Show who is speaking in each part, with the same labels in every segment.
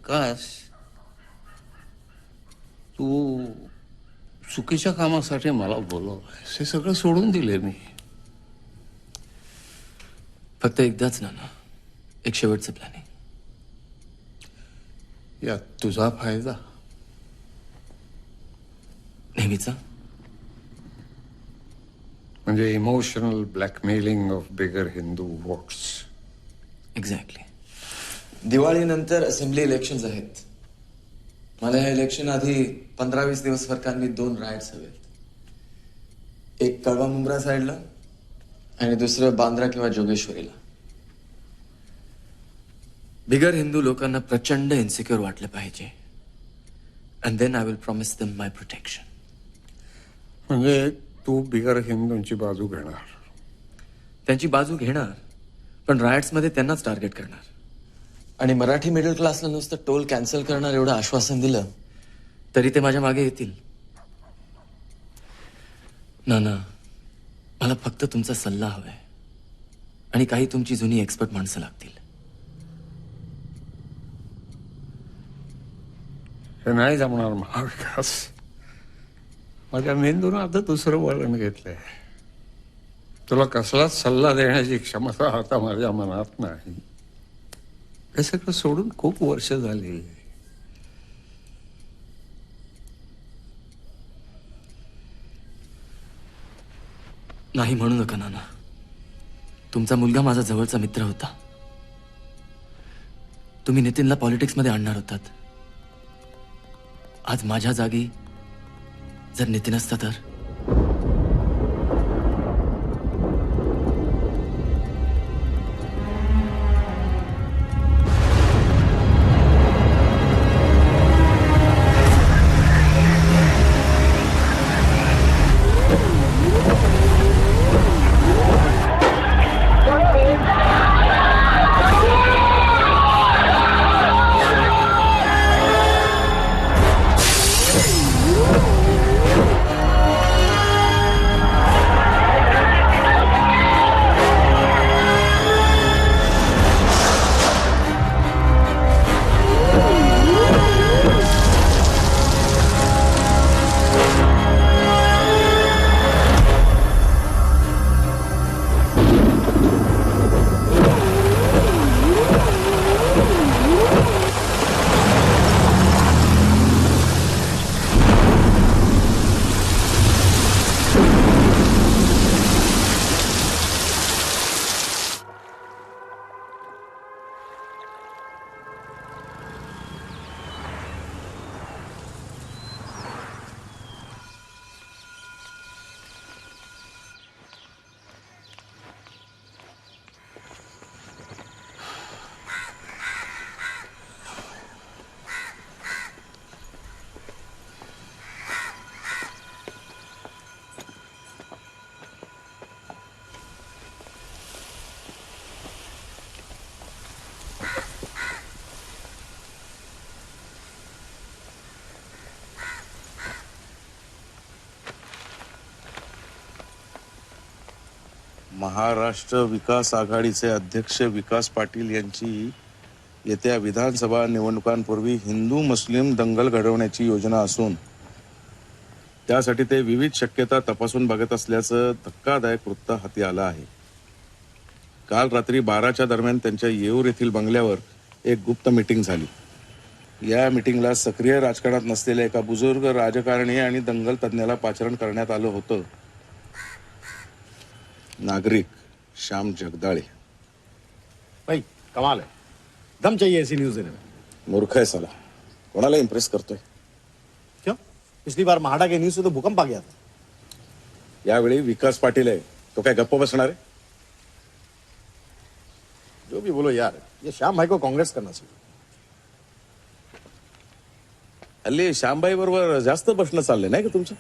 Speaker 1: विकास, तू चुकीच्या कामासाठी मला बोलवलंयस. हे सगळं सोडून दिले मी.
Speaker 2: फक्त एकदाच ना, एक शेवटचं प्लॅनिंग.
Speaker 1: यात तुझा फायदा
Speaker 2: नेहमीचा.
Speaker 1: म्हणजे emotional blackmailing of bigger Hindu votes.
Speaker 2: Exactly. दिवाळीनंतर असेंब्ली इलेक्शन्स आहेत. मला ह्या इलेक्शन आधी 15-20 दिवस फरकांनी 2 राईड्स हवेत. एक कळवा मुंब्रा साईडला आणि दुसरं बांद्रा किंवा जोगेश्वरीला. बिगर हिंदू लोकांना प्रचंड इन्सिक्युअर वाटलं पाहिजे. And then I will promise them my protection.
Speaker 1: म्हणजे तू बिगर हिंदूंची बाजू घेणार?
Speaker 2: त्यांची बाजू घेणार, पण रायट्समध्ये त्यांनाच टार्गेट करणार. आणि मराठी मिडल क्लासला नुसतं टोल कॅन्सल करणार एवढं आश्वासन दिलं तरी ते माझ्या मागे येतील. नाना, मला फक्त तुमचा सल्ला हवाय आणि काही तुमची जुनी एक्सपर्ट माणसं लागतील.
Speaker 1: हे नाही जमणार महाविकास. माझ्या मेंदून आता दुसरं वळण घेतलंय. तुला कसलाच सल्ला देण्याची क्षमता आता माझ्या मनात नाही. हे सगळं सोडून खूप वर्ष झाली.
Speaker 2: नाही म्हणू नका नाना. तुमचा मुलगा माझा जवळचा मित्र होता. तुम्ही नितीनला पॉलिटिक्समध्ये आणणार होतात. आज माझ्या जागी जर नितीन असता तर.
Speaker 3: महाराष्ट्र विकास आघाडीचे अध्यक्ष विकास पाटील यांची येत्या विधानसभा निवडणुकांपूर्वी हिंदू मुस्लिम दंगल घडवण्याची योजना असून त्यासाठी ते विविध शक्यता तपासून बघत असल्याचं धक्कादायक वृत्त हाती आलं आहे. काल रात्री 12च्या दरम्यान त्यांच्या येऊर येथील बंगल्यावर एक गुप्त मीटिंग झाली. या मीटिंगला सक्रिय राजकारणात नसलेल्या एका बुजुर्ग राजकारणी आणि दंगल तज्ज्ञाला पाचारण करण्यात आलं होतं. नागरिक श्याम जगदाळे.
Speaker 4: भाई कमाल है, दम चाहिए ऐसी न्यूज देने में.
Speaker 3: मूर्ख आहे साला, कोणाला इम्प्रेस करतोय.
Speaker 4: क्यों? पिछली बार महाडा के न्यूज से तो भूकंप आ गया था.
Speaker 3: यावेळी विकास पाटील आहे, तो काय गप्प बसणार आहे.
Speaker 4: जो भी बोलो यार, ये श्याम भाई को कांग्रेस करना चाहिए.
Speaker 3: हल्ली श्यामबाई बरोबर जास्त बसणं चाललंय नाही का तुमचं.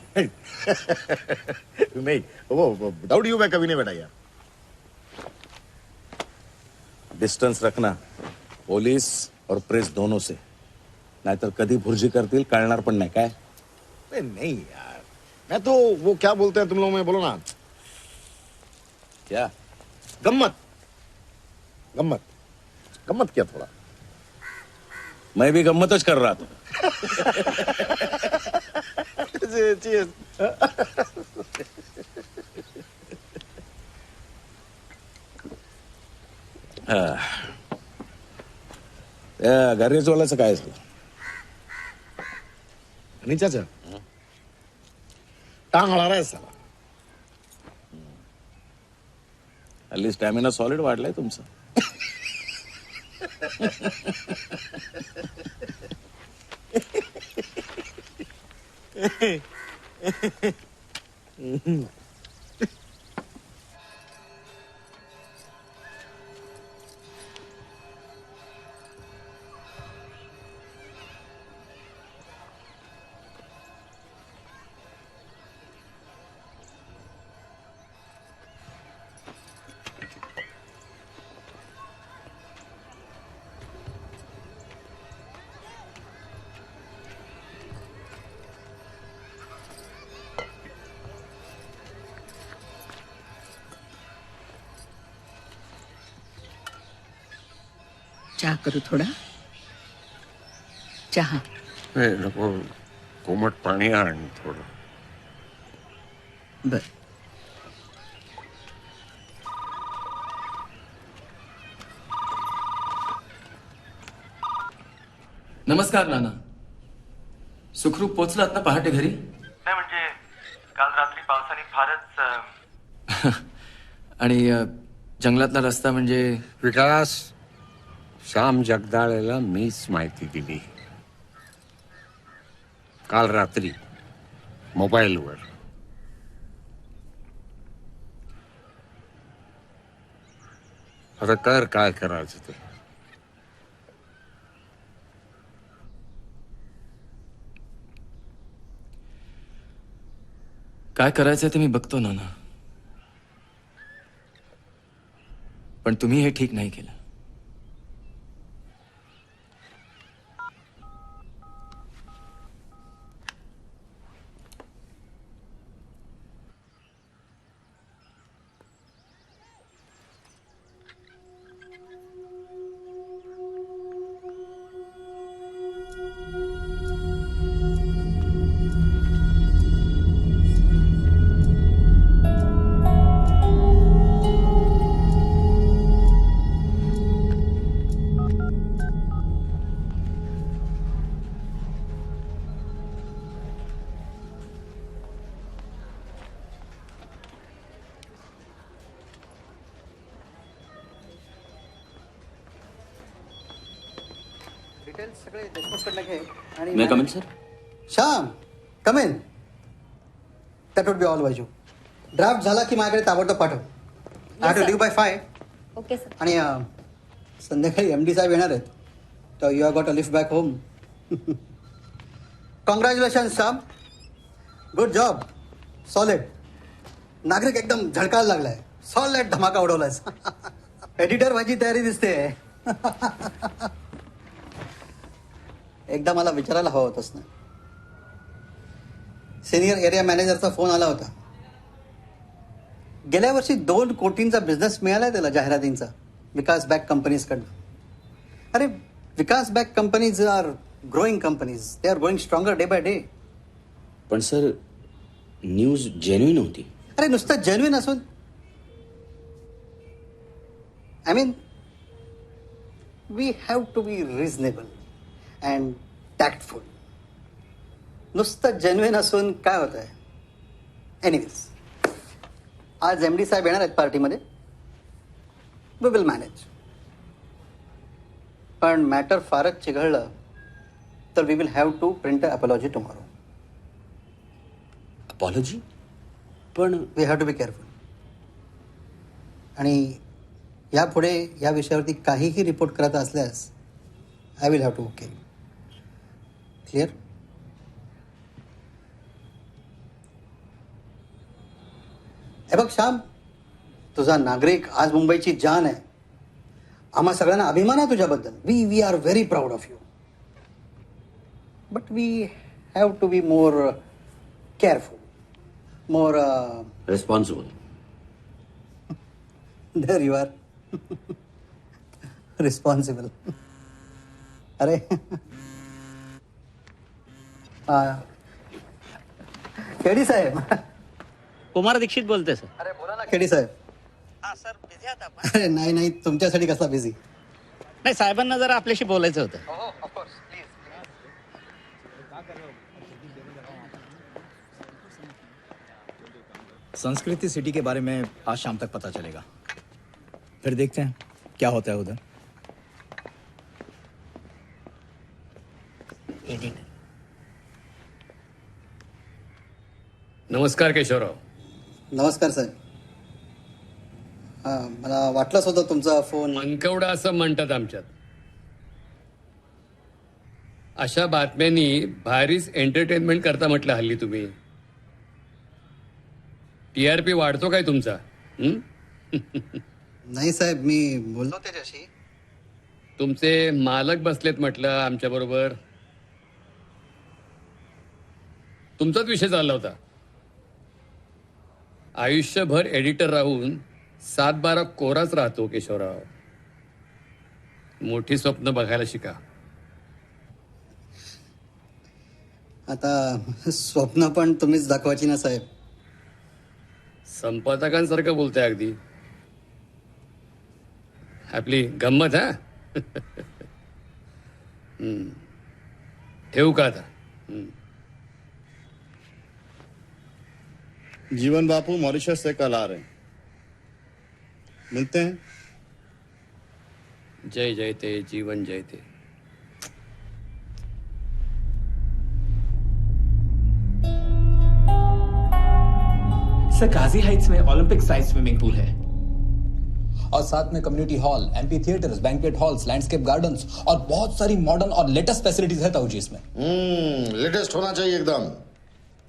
Speaker 4: नहीं वो विदाउट यू मैं कभी नहीं बैठा यार.
Speaker 3: डिस्टन्स रखना पोलीस और प्रेस दोनों से, नाहीतर कधी भुर्जी करतील कळणार पण नाही काय.
Speaker 4: नहीं यार, मैं तो वो क्या बोलते हैं तुम लोग में, बोलो ना.
Speaker 3: क्या
Speaker 4: गम्मत गम्मत गम्मत किया थोड़ा.
Speaker 3: मैं भी गम्मतच कर रहा था.
Speaker 4: Cheers.
Speaker 3: गॅरेजवाल्याचं काय झालं.
Speaker 4: नहीं चाचा, टांग अड़ा रहा है साला.
Speaker 3: हल्ली स्टॅमिना सॉलिड वाढलाय तुमचा.
Speaker 5: चहा करू थोडा. चहा.
Speaker 1: नाही नको, कोमट पाणी आण थोडं.
Speaker 5: बर.
Speaker 2: नमस्कार नाना. सुखरूप पोचलात ना पहाटे घरी.
Speaker 6: नाही म्हणजे काल रात्री पावसाने फारच
Speaker 2: आणि जंगलातला रस्ता म्हणजे
Speaker 1: विकास, श्याम जगदाळेला मीच माहिती दिली काल रात्री मोबाईलवर. आता कर काय करायचं ते.
Speaker 2: काय करायचं ते मी बघतो नाना, पण तुम्ही हे ठीक नाही केलं.
Speaker 7: May I come in, sir?
Speaker 8: Shyam, come in. That would be all by you. Draft झाला की माझ्याकडे ताबडतोब पाठव. I have to leave by 5.
Speaker 7: Okay sir.
Speaker 8: आणि संध्याकाळी MD साहेब येणार आहेत, तर you are got a lift back home. Congratulation Shyam, good job, solid. नागरिक एकदम झळकायला लागलाय. सॉलिड धमाका उडवलायस. एडिटर व्हायची तयारी दिसते. एकदा मला विचारायला हवं होतंस ना. सिनियर एरिया मॅनेजरचा फोन आला होता. गेल्या वर्षी 2 कोटींचा बिझनेस मिळालाय त्याला जाहिरातींचा विकास बॅक कंपनीजकडनं. अरे Vikas back companies are growing companies. They are going stronger day by day.
Speaker 9: पण सर न्यूज जेन्युइन होती.
Speaker 8: अरे नुसतं जेन्युइन असून I mean we have to be reasonable and tactful. नुसतं जेन्युइन असून काय होत आहे. एनिवेज आज MD साहेब येणार आहेत पार्टीमध्ये. We will manage. पण मॅटर फारच चिघळलं तर we will have to print a apology tomorrow.
Speaker 9: Apology? पण
Speaker 8: we have to be careful. आणि यापुढे या विषयावरती काहीही रिपोर्ट करत असल्यास I will have to okay. Clear? हे बघ श्याम, तुझा नागरिक आज मुंबईची जान आहे. आम्हा सगळ्यांना अभिमान आहे तुझ्याबद्दल. We are very proud of you. But we have to be more careful, more
Speaker 9: responsible.
Speaker 8: There you are. Responsible. अरे केडी साहेब.
Speaker 10: कुमार दीक्षित बोलते सर.
Speaker 8: अरे बोला ना केडी साहेब.
Speaker 10: सर बिझी आहात आपण?
Speaker 8: अरे नाही नाही, तुमच्यासाठी कसला बिझी.
Speaker 10: नाही, साहेबांना जरा आपल्याशी बोलायचं होतं.
Speaker 11: संस्कृति सिटी के बारे में आज शाम तक पता चलेगा. फिर देखते हैं क्या होता है उधर.
Speaker 12: नमस्कार केशवराव.
Speaker 8: नमस्कार साहेब. हां, मला वाटलंच होतं तुमचा फोन.
Speaker 12: मनकवडा असं म्हणतात आमच्यात. अशा बातम्यांनी भारीच एंटरटेनमेंट करता म्हटलं हल्ली तुम्ही. TRP वाढतो काय तुमचा?
Speaker 8: नाही साहेब, मी बोललो त्याच्याशी.
Speaker 12: तुमचे मालक बसलेत म्हटलं आमच्या बरोबर. तुमचाच विषय चालला होता. आयुष्यभर एडिटर राहून 7-12 कोराच राहतो केशवराव. मोठी स्वप्न बघायला शिका.
Speaker 8: आता स्वप्न पण तुम्हीच दाखवायची ना साहेब.
Speaker 12: संपादकांसारखं बोलताय अगदी. आपली गंमत. हा ठेवू का आता?
Speaker 4: जीवन बापू मॉरिशस से कल आ रहे हैं. मिलते हैं.
Speaker 12: जय जयते जीवन जयते.
Speaker 13: सर काजी हाइट्स में ओलंपिक साइज स्विमिंग पूल है
Speaker 11: और साथ में community hall, amphi theatres, banquet halls, landscape gardens और बहुत सारी मॉडर्न और लेटेस्ट फैसिलिटीज है ताऊ जी इसमें.
Speaker 4: लेटेस्ट होना चाहिए एकदम.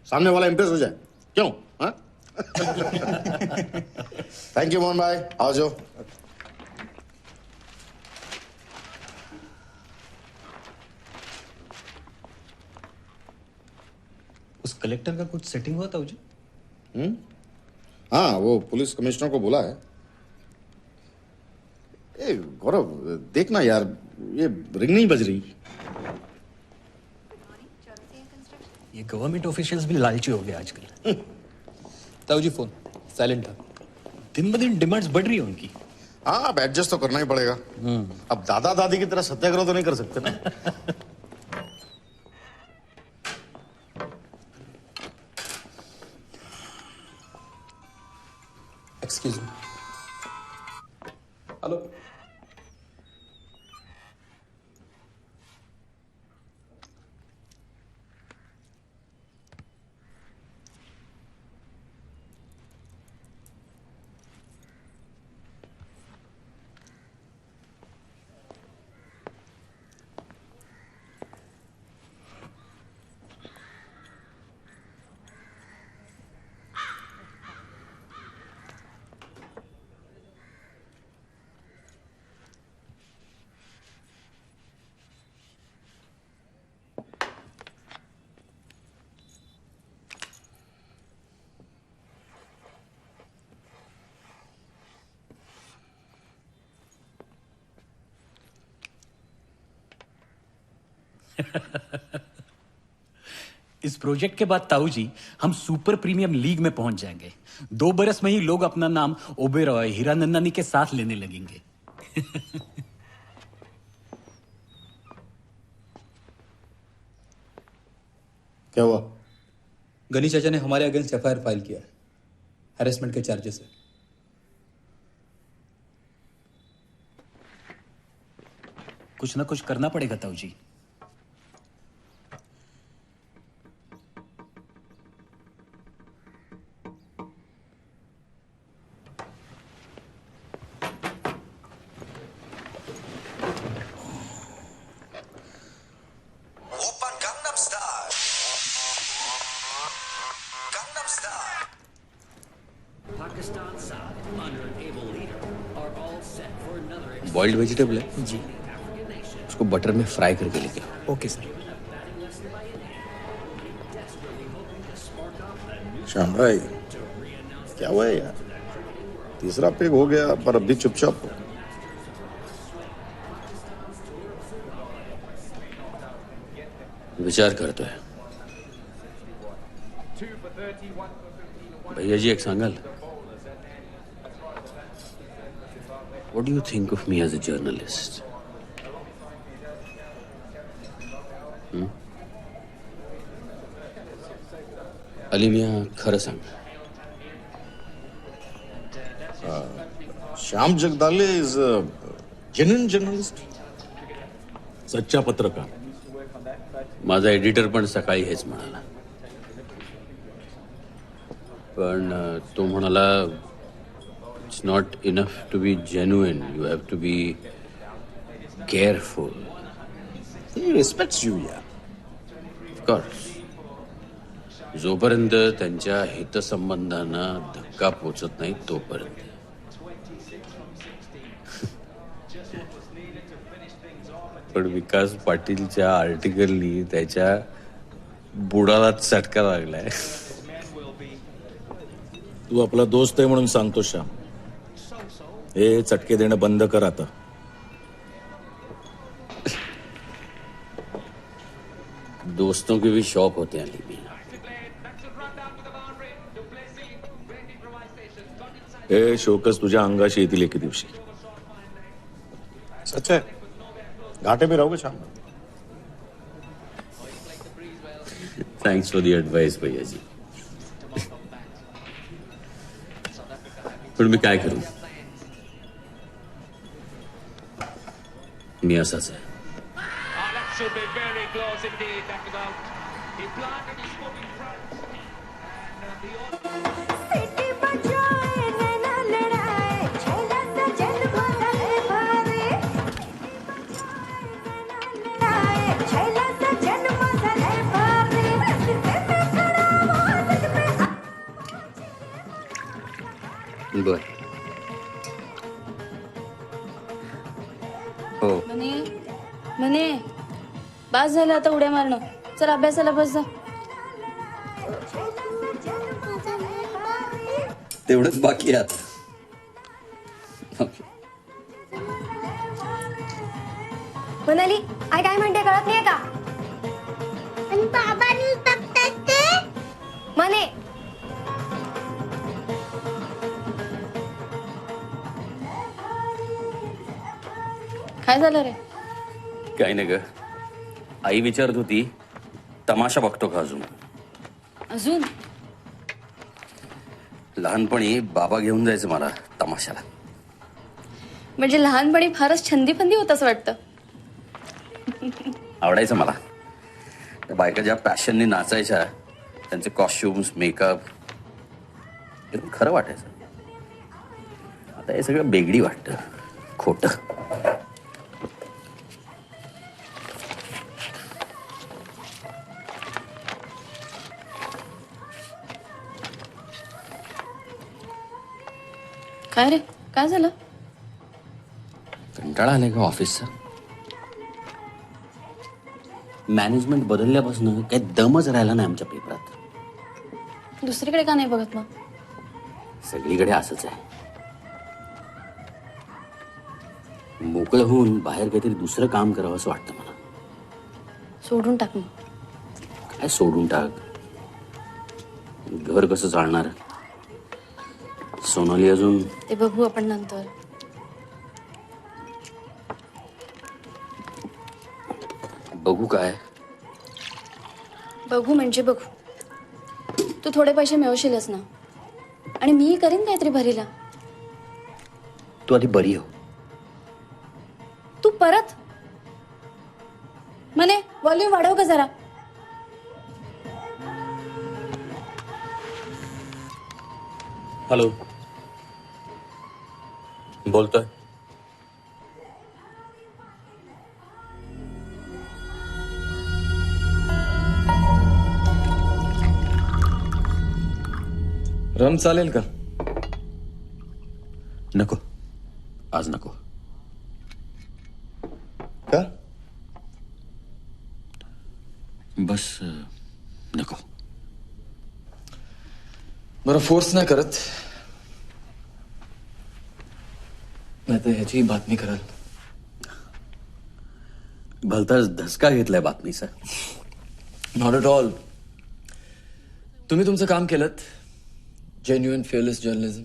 Speaker 4: सामने वाला इम्प्रेस हो जाए. क्यों? थैंक यू मोहन भाई. आओ जो.
Speaker 11: उस कलेक्टर का कुछ सेटिंग हुआ ताऊ जी?
Speaker 4: हाँ, वो पुलिस कमिश्नर को बोला है. ए गौरव, देखना यार, ये रिंग नहीं बज रही.
Speaker 11: ये गवर्नमेंट ऑफिशियल्स भी लालची हो गए आजकल. ताऊ जी फोन साइलेंट था. दिन ब दिन डिमांड्स बढ़ रही है उनकी.
Speaker 4: हाँ, अब एडजस्ट तो करना ही पड़ेगा. अब दादा दादी की तरह सत्याग्रह तो नहीं कर सकते ना.
Speaker 11: Excuse me. हेलो.
Speaker 13: इस प्रोजेक्ट के बाद ताऊ जी हम सुपर प्रीमियम लीग में पहुंच जाएंगे। 2 बरस में ही लोग अपना नाम ओबेरॉय, हीरानंदानी के साथ लेने लगेंगे।
Speaker 3: क्या हुआ?
Speaker 11: गनी चाचा ने हमारे अगेंस्ट एफआईआर फाइल किया है, हैरेसमेंट के चार्जेस है।
Speaker 13: कुछ ना कुछ करना पड़ेगा ताऊ जी।
Speaker 9: बॉइल्ड वेजिटेबल है
Speaker 13: जी,
Speaker 9: उसको बटर में फ्राई करके लेके आओ।
Speaker 13: Okay sir.
Speaker 3: श्याम भाई, क्या हुआ है यार? तीसरा पेग हो गया पर अब भी चुपचाप हो।
Speaker 9: विचार करतो है भैया जी, एक सांगाल? What do you think of me as a journalist? Ali मियाँ, खरं सांग.
Speaker 3: Shyam Jagdale is a genuine journalist, सच्चा पत्रकार.
Speaker 9: माझा एडिटर पण सकाळी हेच म्हणाला. पण तो म्हणाला it's not enough to be genuine, you have to be careful.
Speaker 3: He respects you, yeah.
Speaker 9: Of course. जोपर्यंत त्यांच्या हितसंबंधांना धक्का पोचत नाही तोपर्यंत. पण विकास पाटीलच्या आर्टिकलनी त्याच्या बुडाला चटका लागलाय.
Speaker 3: तू आपला दोस्त आहे म्हणून सांगतो श्याम, हे चटके देणं बंद कर आता.
Speaker 9: दोस्तों के भी शौक होते हैं अली मियां.
Speaker 3: हे शोकच तुझ्या अंगाशी येतील एके दिवशी. सच आहे, घाटे में रहोगे Shyam.
Speaker 9: Thanks for the advice भैयाजी. पण मी काय करू, मी असाच आहे. बर हो.
Speaker 14: म्हणे बास झालं आता उड्या मारणं. चल अभ्यासाला बस जा.
Speaker 9: तेवढंच बाकी आहे आता.
Speaker 14: म्हणाली आई काय म्हणते कळत नाहीये का? बाबा न्यूज बघतात ते म्हणे. काय झालं रे?
Speaker 9: काही नाही ग, आई विचारत होती तमाशा बघतो का अजून.
Speaker 14: अजून
Speaker 9: लहानपणी बाबा घेऊन जायचं मला तमाशाला.
Speaker 14: म्हणजे लहानपणी फारच छंदी फंदी होत असं वाटतं.
Speaker 9: आवडायचं मला. त्या बायका ज्या पॅशनने नाचायच्या, त्यांचे कॉस्ट्युम्स, मेकअप एकदम खरं वाटायचं. आता हे सगळं बेगडी वाटतं, खोटं.
Speaker 14: काय रे, काय झालं?
Speaker 9: कंटाळा आलाय का ऑफिसचा? मॅनेजमेंट बदलल्यापासून काही दमच राहिला नाही आमच्या पेपरात.
Speaker 14: दुसरीकडे का नाही बघत मग?
Speaker 9: सगळीकडे असंच आहे. मोकळं होऊन बाहेर काहीतरी दुसरं काम करावं असं वाटतं मला.
Speaker 14: सोडून टाक मग.
Speaker 9: काय सोडून टाक? घर कसं चालणार? सोनाली अजून
Speaker 14: ते बघू आपण नंतर.
Speaker 9: बघू काय?
Speaker 14: बघू म्हणजे बघू. तू थोडे पैसे मिळवशीलच ना, आणि मी करीन काहीतरी भरीला.
Speaker 9: तू आधी बरी हो.
Speaker 14: तू परत म्हणे व्हॉल्यूम वाढव का जरा.
Speaker 11: हॅलो, बोलतोय.
Speaker 2: रम चालेल का?
Speaker 9: नको, आज नको.
Speaker 2: का?
Speaker 9: बस नको.
Speaker 2: बरं, फोर्स नाही करत, नाही तर ह्याची बातमी कराल.
Speaker 9: भलताच धसका घेतलाय बातमीचा.
Speaker 2: Not at all. तुम्ही तुमचं काम केलं. Genuine fearless journalism.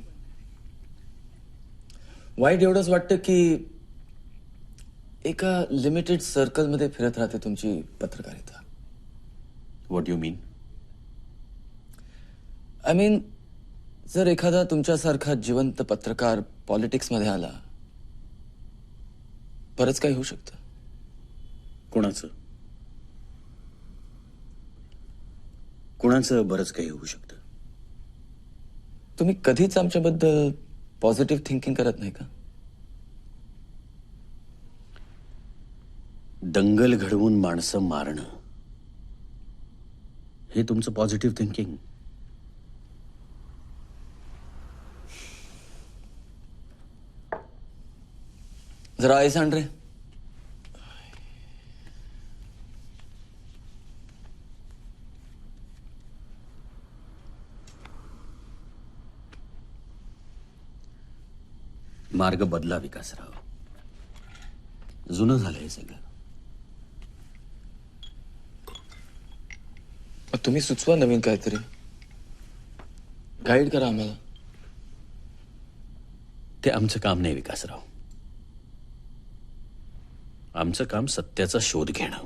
Speaker 2: वाईट एवढंच वाटतं की एका लिमिटेड सर्कलमध्ये फिरत राहते तुमची पत्रकारिता.
Speaker 9: What you mean?
Speaker 2: I mean, जर एखादा तुमच्यासारखा जिवंत पत्रकार पॉलिटिक्समध्ये आला, बरंच काही होऊ शकतं.
Speaker 9: कोणाचं बरंच काही होऊ शकतं.
Speaker 2: तुम्ही कधीच आमच्याबद्दल पॉझिटिव्ह थिंकिंग करत नाही का?
Speaker 9: दंगल घडवून माणसं मारणं हे तुमचं पॉझिटिव्ह थिंकिंग?
Speaker 2: जरा आई सांड रे.
Speaker 9: मार्ग बदला विकासराव. जुनं झालंय सगळं.
Speaker 2: तुम्ही सुचवा नवीन काहीतरी. गाईड करा आम्हाला.
Speaker 9: ते आमचं काम नाही विकासराव. आमचं काम सत्याचा शोध घेणं.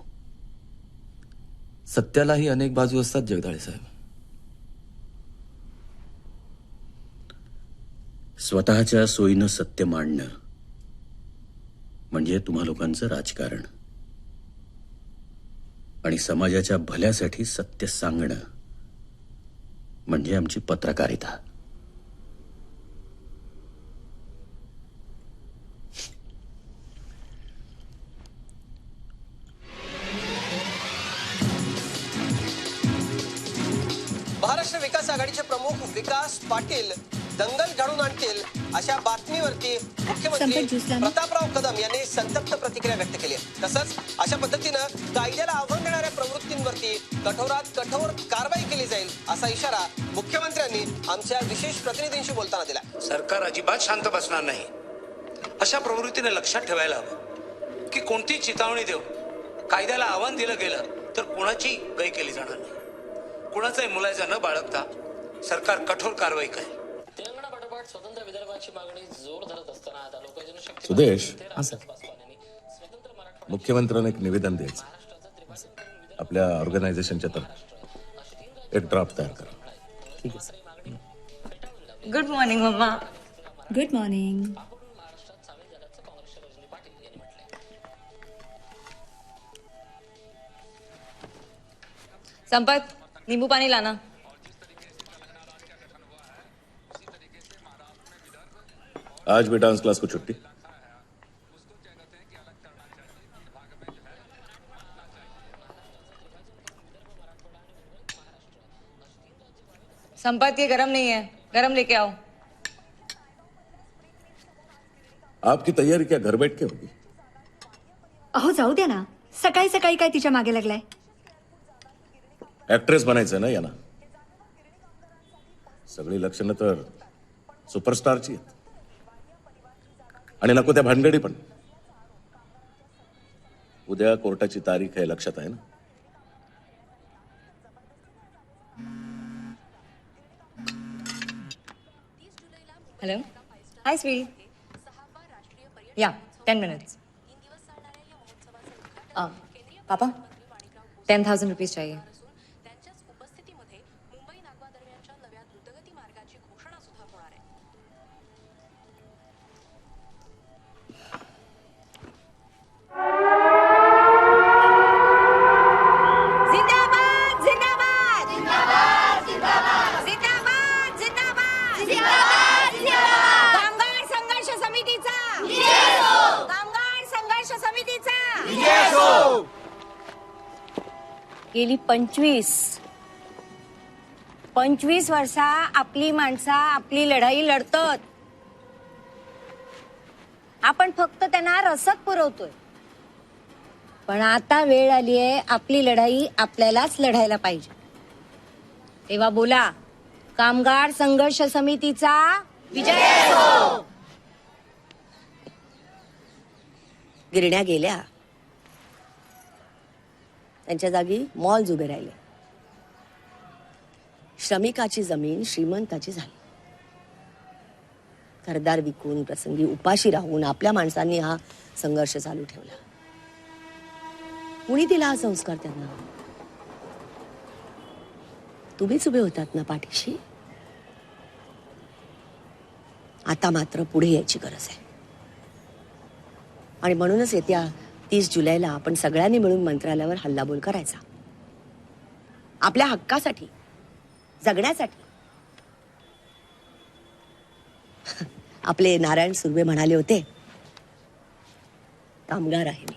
Speaker 2: सत्यालाही अनेक बाजू असतात जगदाळे साहेब.
Speaker 9: स्वतःच्या सोयीनं सत्य मांडणं म्हणजे तुम्हा लोकांचं राजकारण, आणि समाजाच्या भल्यासाठी सत्य सांगणं म्हणजे आमची पत्रकारिता.
Speaker 15: महाराष्ट्र विकास आघाडीचे प्रमुख विकास पाटील दंगल घडून आणतील अशा बातमीवरती मुख्यमंत्री प्रतापराव कदम यांनी संतप्त प्रतिक्रिया व्यक्त केली आहे. तसंच अशा पद्धतीनं कायद्याला आव्हान देणाऱ्या प्रवृत्तींवरती कठोरात कठोर कारवाई केली जाईल असा इशारा मुख्यमंत्र्यांनी आमच्या विशेष प्रतिनिधींशी बोलताना दिला.
Speaker 16: सरकार अजिबात शांत बसणार नाही. अशा प्रवृत्तीने लक्षात ठेवायला हवं की कोणती चितावणी देऊन कायद्याला आव्हान दिलं गेलं तर कोणाची गय केली जाणार नाही. कुणाचाही मुलायजा न बाळगता सरकार कठोर कारवाई करेल.
Speaker 17: स्वतंत्र विदर्भाची मागणी जोर धरत असताना आता लोकजनशक्ती
Speaker 3: सुदेश, मुख्यमंत्र्यांना एक निवेदन द्यायचं. आपल्या ऑर्गनायझेशनच्या तर्फे एक ड्राफ्ट तयार करा.
Speaker 18: ठीक आहे.
Speaker 19: गुड मॉर्निंग मम्मा.
Speaker 18: Good morning.
Speaker 19: संपत, नींबू पाणी लाना.
Speaker 3: आज भी डांस क्लास को छुट्टी.
Speaker 19: संपत, ये गरम नहीं है, गरम लेके आओ.
Speaker 3: आपकी तैयारी क्या घर बैठ के होगी?
Speaker 18: अहो जाऊ द्या ना. सकाळी सकाळी काय तिच्या मागे लागलाय?
Speaker 3: ऍक्ट्रेस बनायचं ना यांना. सगळी लक्षणं तर सुपरस्टारची आहेत. आणि नको त्या भानगडी पण. उद्या कोर्टाची तारीख आहे, लक्षात आहे ना?
Speaker 19: हॅलो हाय स्वीट या 10 minutes. पापा 10,000 रुपीज चाहिए.
Speaker 20: गेली 25 वर्षा आपली माणसा आपली लढाई लढतात. आपण फक्त त्यांना रसद पुरवतोय. पण आता वेळ आली आहे आपली लढाई आपल्यालाच लढायला पाहिजे. तेव्हा बोला कामगार संघर्ष समितीचा विजय असो. गिरण्या गेल्या, त्यांच्या जागी मॉल्स उभे राहिले. श्रमिकाची जमीन श्रीमंताची झाली. घरदार विकून प्रसंगी उपाशी राहून आपल्या माणसांनी हा संघर्ष चालू ठेवला. कुणी दिला हा संस्कार त्यांना? तुम्हीच उभे होतात ना पाठीशी. आता मात्र पुढे यायची गरज आहे. आणि म्हणूनच येत्या 30 जुलैला आपण सगळ्यांनी मिळून मंत्रालयावर हल्लाबोल करायचा. आपल्या हक्कासाठी, जगण्यासाठी. आपले नारायण सुर्वे म्हणाले होते, कामगार आहे मी,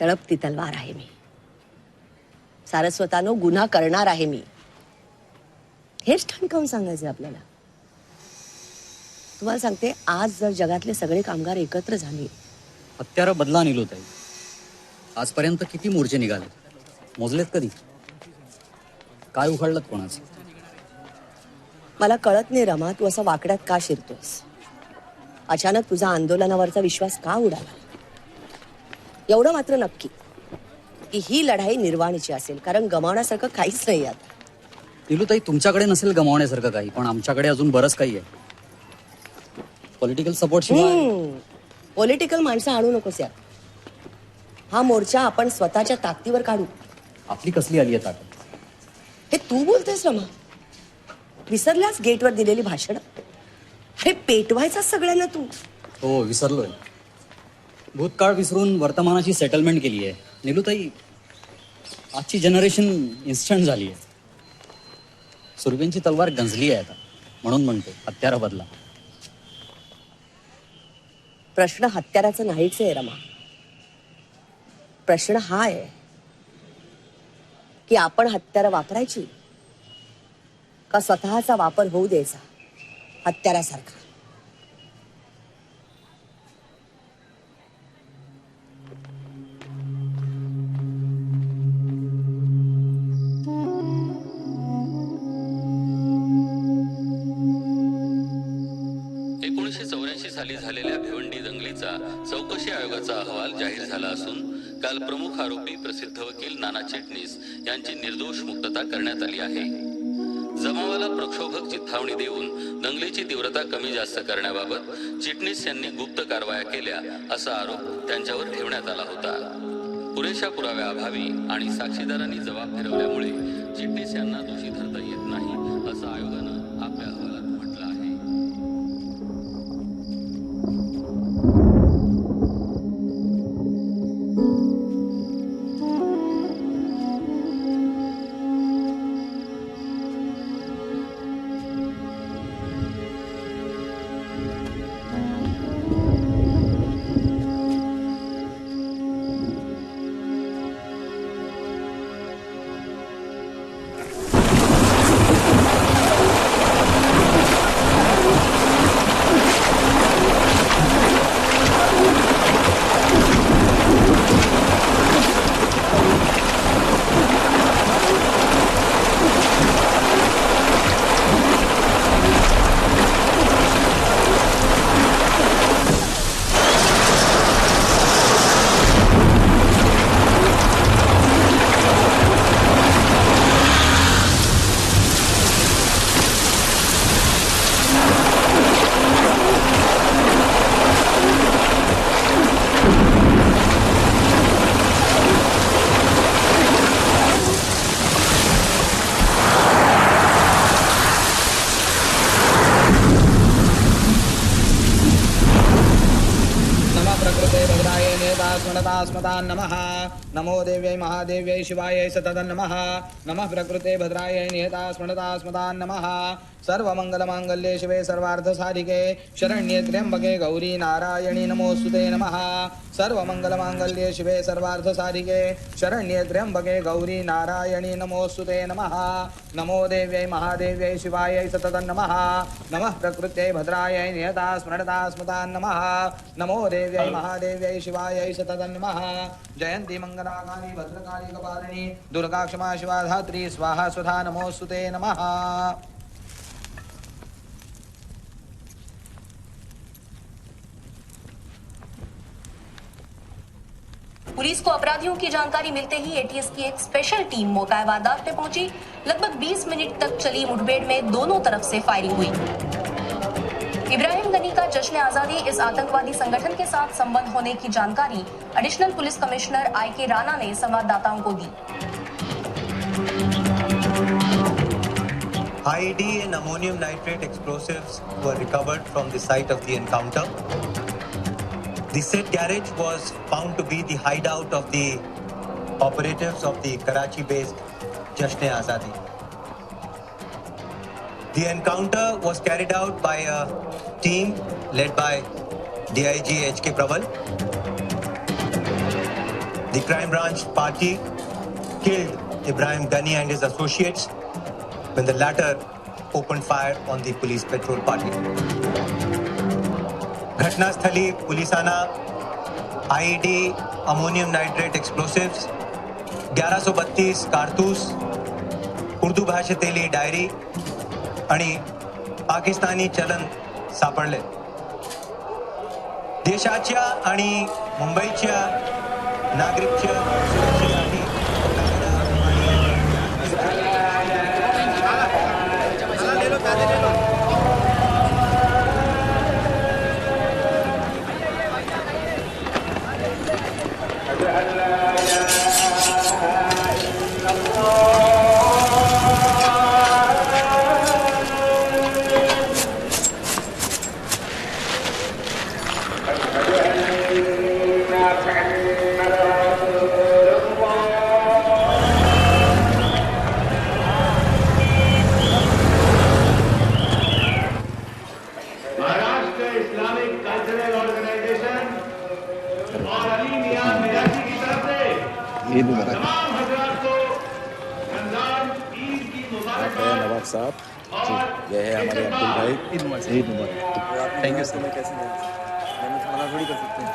Speaker 20: तळपती तलवार आहे मी, सारस्वतानो गुन्हा करणार आहे मी. हेच ठणकावून सांगायचं आपल्याला. तुम्हाला सांगते, आज जर जगातले सगळे कामगार एकत्र झाले.
Speaker 13: हत्यारं बदला निलोताई. आजपर्यंत किती मोर्चे निघाले, मोजलेत कधी? काय उखाडलं कोणाचं?
Speaker 20: मला कळत नाही रमा, तू असं वाकड्यात का शिरतोस? अचानक तुझा आंदोलनावरचा विश्वास का उडाला? एवढं मात्र नक्की की ही लढाई निर्वाणीची असेल, कारण गमावण्यासारखं काहीच नाही आता.
Speaker 13: निलूताई, तुमच्याकडे नसेल गमावण्यासारखं काही, पण आमच्याकडे अजून बरंच काही आहे. पॉलिटिकल सपोर्ट शिवाय.
Speaker 20: पॉलिटिकल माणसं आणू नकोस यार. हा मोर्चा आपण स्वतःच्या ताकदीवर काढू.
Speaker 13: आपली कसली आली आहे ताकद?
Speaker 20: हे तू बोलतेस रमा? विसरल्यास गेटवर दिलेली भाषण? अरे पेटवायचा सगळ्यांना तू.
Speaker 13: हो विसरलोय. भूतकाळ विसरून वर्तमानाची सेटलमेंट केली आहे. निलूताई, आजची जनरेशन इन्स्टंट झाली आहे. सुर्वेंची तलवार गंजली आहे आता, म्हणून म्हणतो हत्यारा बदला.
Speaker 20: प्रश्न हत्याराचा नाहीच आहे रमा. प्रश्न हा आहे की आपण हत्यारं वापरायची का स्वतःचा वापर होऊ द्यायचा हत्यारासारखा.
Speaker 9: साली झालेल्या भिवंडी दंगलीचा चौकशी आयोगाचा अहवाल जाहीर झाला असून काल प्रमुख आरोपी प्रसिद्ध वकील नाना चिटणीस यांची निर्दोष मुक्तता करण्यात आली आहे. जमावाला प्रक्षोभक चिथावणी देऊन दंगलीची तीव्रता कमी जास्त करण्याबाबत चिटणीस यांनी गुप्त कारवाया केल्या असा आरोप त्यांच्यावर ठेवण्यात आला होता. पुरेशा पुराव्याअभावी आणि साक्षीदारांनी जबाब फिरवल्यामुळे चिटणीस यांना दोषी धरता येत नाही असं आयोगानं आपल्या अहवालात म्हटलं आहे.
Speaker 21: स्मरता स्मतान् नमः नमो देव्यै महादेव्यै शिवायै सततं नमः नमः प्रकृते भद्रायै नियता स्मरता स्मतान् नमः सर्वमङ्गलमाङ्गल्ये शिवे सर्वार्थसाधिके शरण्ये त्र्यम्बके गौरी नारायणी नमोस्तुते नमः सर्वमङ्गलमाङ्गल्ये शिवे सर्वार्थसाधिके शरण्ये त्र्यम्बके गौरी नारायणी नमोस्तुते नमः नमो देव्यै महादेव्यै शिवायै सततं नमः नमः प्रकृत्यै भद्रायै नियता स्मरता स्मतान् नमः नमो देव्यै महादेव्यै शिवायै सततं नमः जयन्ती मङ्गलाकाली भद्रकाली कपालिनी दुर्गा क्षमा शिवा धात्री स्वाहा स्वधा नमोस्तुते नमः।
Speaker 22: पुलिस को अपराधियों की जानकारी मिलते ही एटीएस की एक स्पेशल टीम मौका वारदात पे पहुंची। लगभग 20 मिनट तक चली मुठभेड़ में दोनों तरफ से फायरिंग हुई। इब्राहिम गनी का जश्न आजादी इस आतंकवादी संगठन के साथ संबंध होने की जानकारी additional police commissioner IK Rana ने संवाददाताओं को दी।
Speaker 15: IED and ammonium nitrate explosives were recovered from the site of the encounter. The said garage was found to be the hideout of the operatives of the Karachi-based Jashn-e-Azadi. The encounter was carried out by a team led by DIG HK Praval. The crime branch party killed Ibrahim Ghani and his associates when the latter opened fire on the police patrol party. घटनास्थली पुलिसांना IED, ammonium nitrate explosives, 1132 कारतूस, उर्दू भाषेतली diary आणि पाकिस्तानी चलन सापडले. देशाच्या आणि मुंबईच्या नागरिकच्या सुरक्षेसाठी
Speaker 3: नवाब साहब जी, ये है हमारे अब्दुल भाई। ईद मुबारक। Thank you sir. कैसे मैंने मना थोड़ी कर सकते हैं,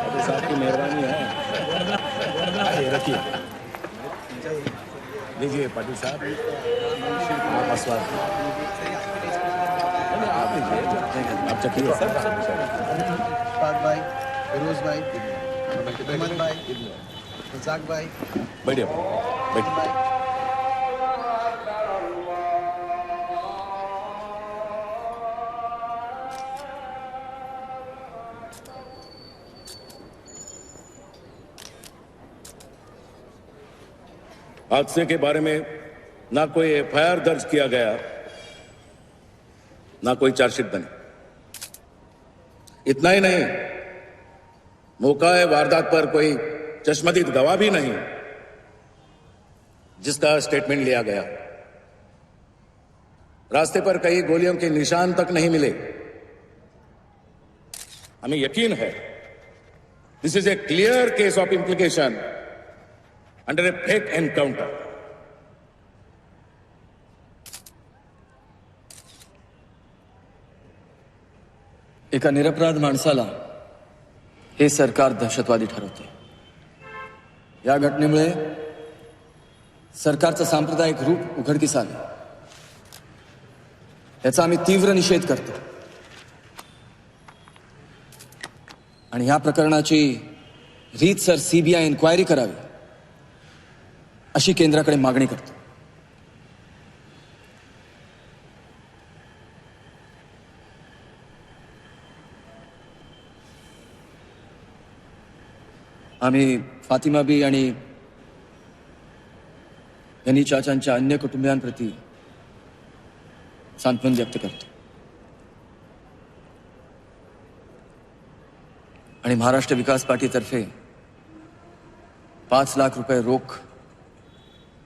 Speaker 3: अरे साहब की मेहरबानी है। रखिए, लीजिए पाटिल साहब, आप आस्वाद आप लीजिए, आप चखिए सर।
Speaker 21: भाई, फिरोज भाई, अहमद भाई, रजाक भाई,
Speaker 3: बढ़िया बैठिए। हादसे के बारे में ना कोई FIR दर्ज किया गया, ना कोई चार्जशीट बनी। इतना ही नहीं, मौका वारदात पर कोई चश्मदीद गवाह भी नहीं जिसका स्टेटमेंट लिया गया। रास्ते पर कई गोलियों के निशान तक नहीं मिले। हमें यकीन है this is a clear case of implication under a fake encounter.
Speaker 23: एका निरपराध माणसाला हे सरकार दहशतवादी ठरवते। या घटनेमुळे सरकारचं सांप्रदायिक रूप उघडकीस आले, याचा आम्ही तीव्र निषेध करतो आणि या प्रकरणाची रीतसर CBI इन्क्वायरी करावी अशी केंद्राकडे मागणी करतो। आम्ही फातिमा बी आणि गनी चाचांच्या अन्य कुटुंबियांप्रती सांत्वन व्यक्त करतो। आणि महाराष्ट्र विकास पार्टीतर्फे 5 लाख रुपये रोख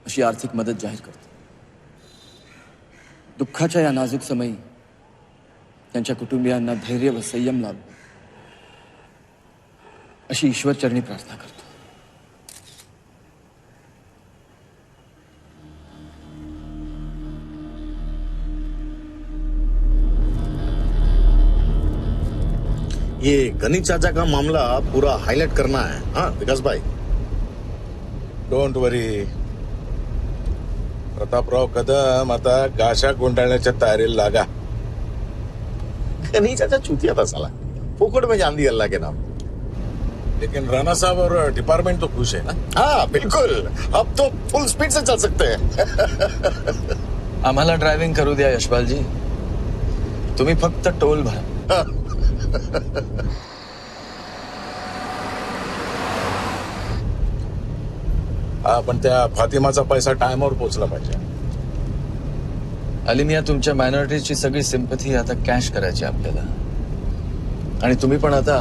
Speaker 23: अशी आर्थिक मदत जाहीर करतो. दुःखाच्या या नाजूक समयी त्यांच्या कुटुंबियांना धैर्य व संयम लाभो अशी ईश्वरचरणी प्रार्थना करतो.
Speaker 4: ये गनी चाचा का मामला पूरा हाईलाइट करना है. हाँ विकास भाई.
Speaker 3: डोंट वरी. प्रतापराव कदम आता गाशा गुंडाळण्याच्या तयारीला लागा.
Speaker 4: गनी चाचा चूतिया था साला. फोकट में जान दी अल्लाह के नाम.
Speaker 3: लेकिन राणा साहब और डिपार्टमेंट तो खुश है ना.
Speaker 4: हाँ बिल्कुल. अब तो फुल स्पीड से चल सकते हैं.
Speaker 23: आम्हाला ड्रायव्हिंग करू द्या यशपालजी. तुम्ही फक्त टोल भरा.
Speaker 3: हा पण त्या फातिमाचा पैसा टाइमवर पोहोचला पाहिजे.
Speaker 23: अलिमिया तुमच्या मायनॉरिटीची सगळी सिंपथी आता कॅश करायची आपल्याला. आणि तुम्ही पण आता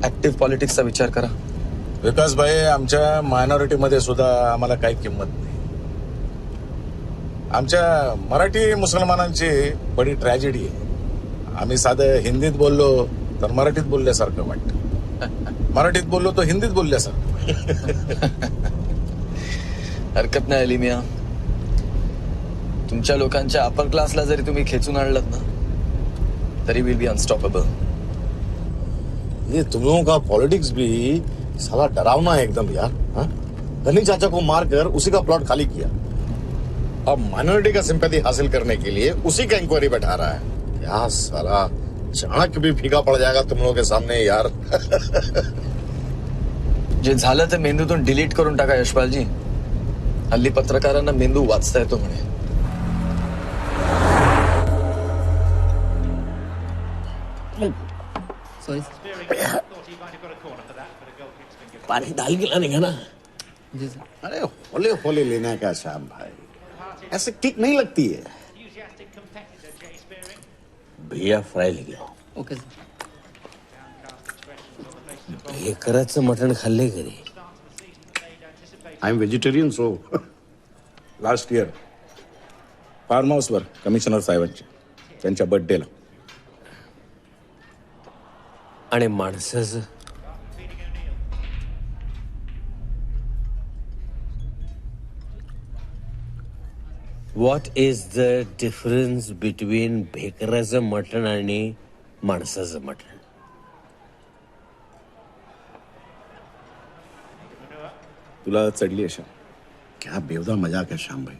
Speaker 23: ऍक्टिव्ह पॉलिटिक्सचा विचार करा.
Speaker 3: विकास भाई आमच्या मायनॉरिटी मध्ये सुद्धा आम्हाला काही किंमत नाही. आमच्या मराठी मुसलमानांची बडी ट्रॅजेडी आहे. आम्ही साधं हिंदीत बोललो तर मराठीत बोलल्यासारखं वाटतं. मराठीत बोललो तर हिंदीत बोलल्यासारखं.
Speaker 23: हरकत नाही अलिमिया. तुमच्या लोकांच्या अपर क्लासला जरी तुम्ही खेचून आणलात ना तरी विल बी अनस्टॉपेबल.
Speaker 4: ये तुम लोगों का पॉलिटिक्स भी साला डरावना है एकदम यार. गनी चाचा को मारकर उसी का प्लॉट खाली किया. अब माइनॉरिटी का सिंपैथी हासिल करने के लिए उसी का इंक्वायरी बैठा रहा है. क्या साला चाणक्य भी फीका पड़ जाएगा तुम लोगों के सामने यार.
Speaker 23: जे झालं ते मेंदूतून डिलीट करून टाका यशपालजी. हल्ली पत्रकारांना मेंदू वाचता येतो म्हणे.
Speaker 4: पानी डाल के लाने का ना. अरे होले होले लेना क्या श्याम भाई. ऐसे किक नहीं लगती है.
Speaker 9: भैया फ्राय लिहिलं.
Speaker 10: ओके
Speaker 9: भेकराचं मटण खाल्ले घरी.
Speaker 4: I am vegetarian so.
Speaker 3: Last year farm हाऊसवर कमिशनर साहेबांच्या त्यांच्या बर्थडेला.
Speaker 9: आणि माणसाचं what is the difference between भेकराचं मटण आणि माणसाचं मटण?
Speaker 3: तुला चढली अशा.
Speaker 4: क्या बेवदा मजाक है श्याम भाई.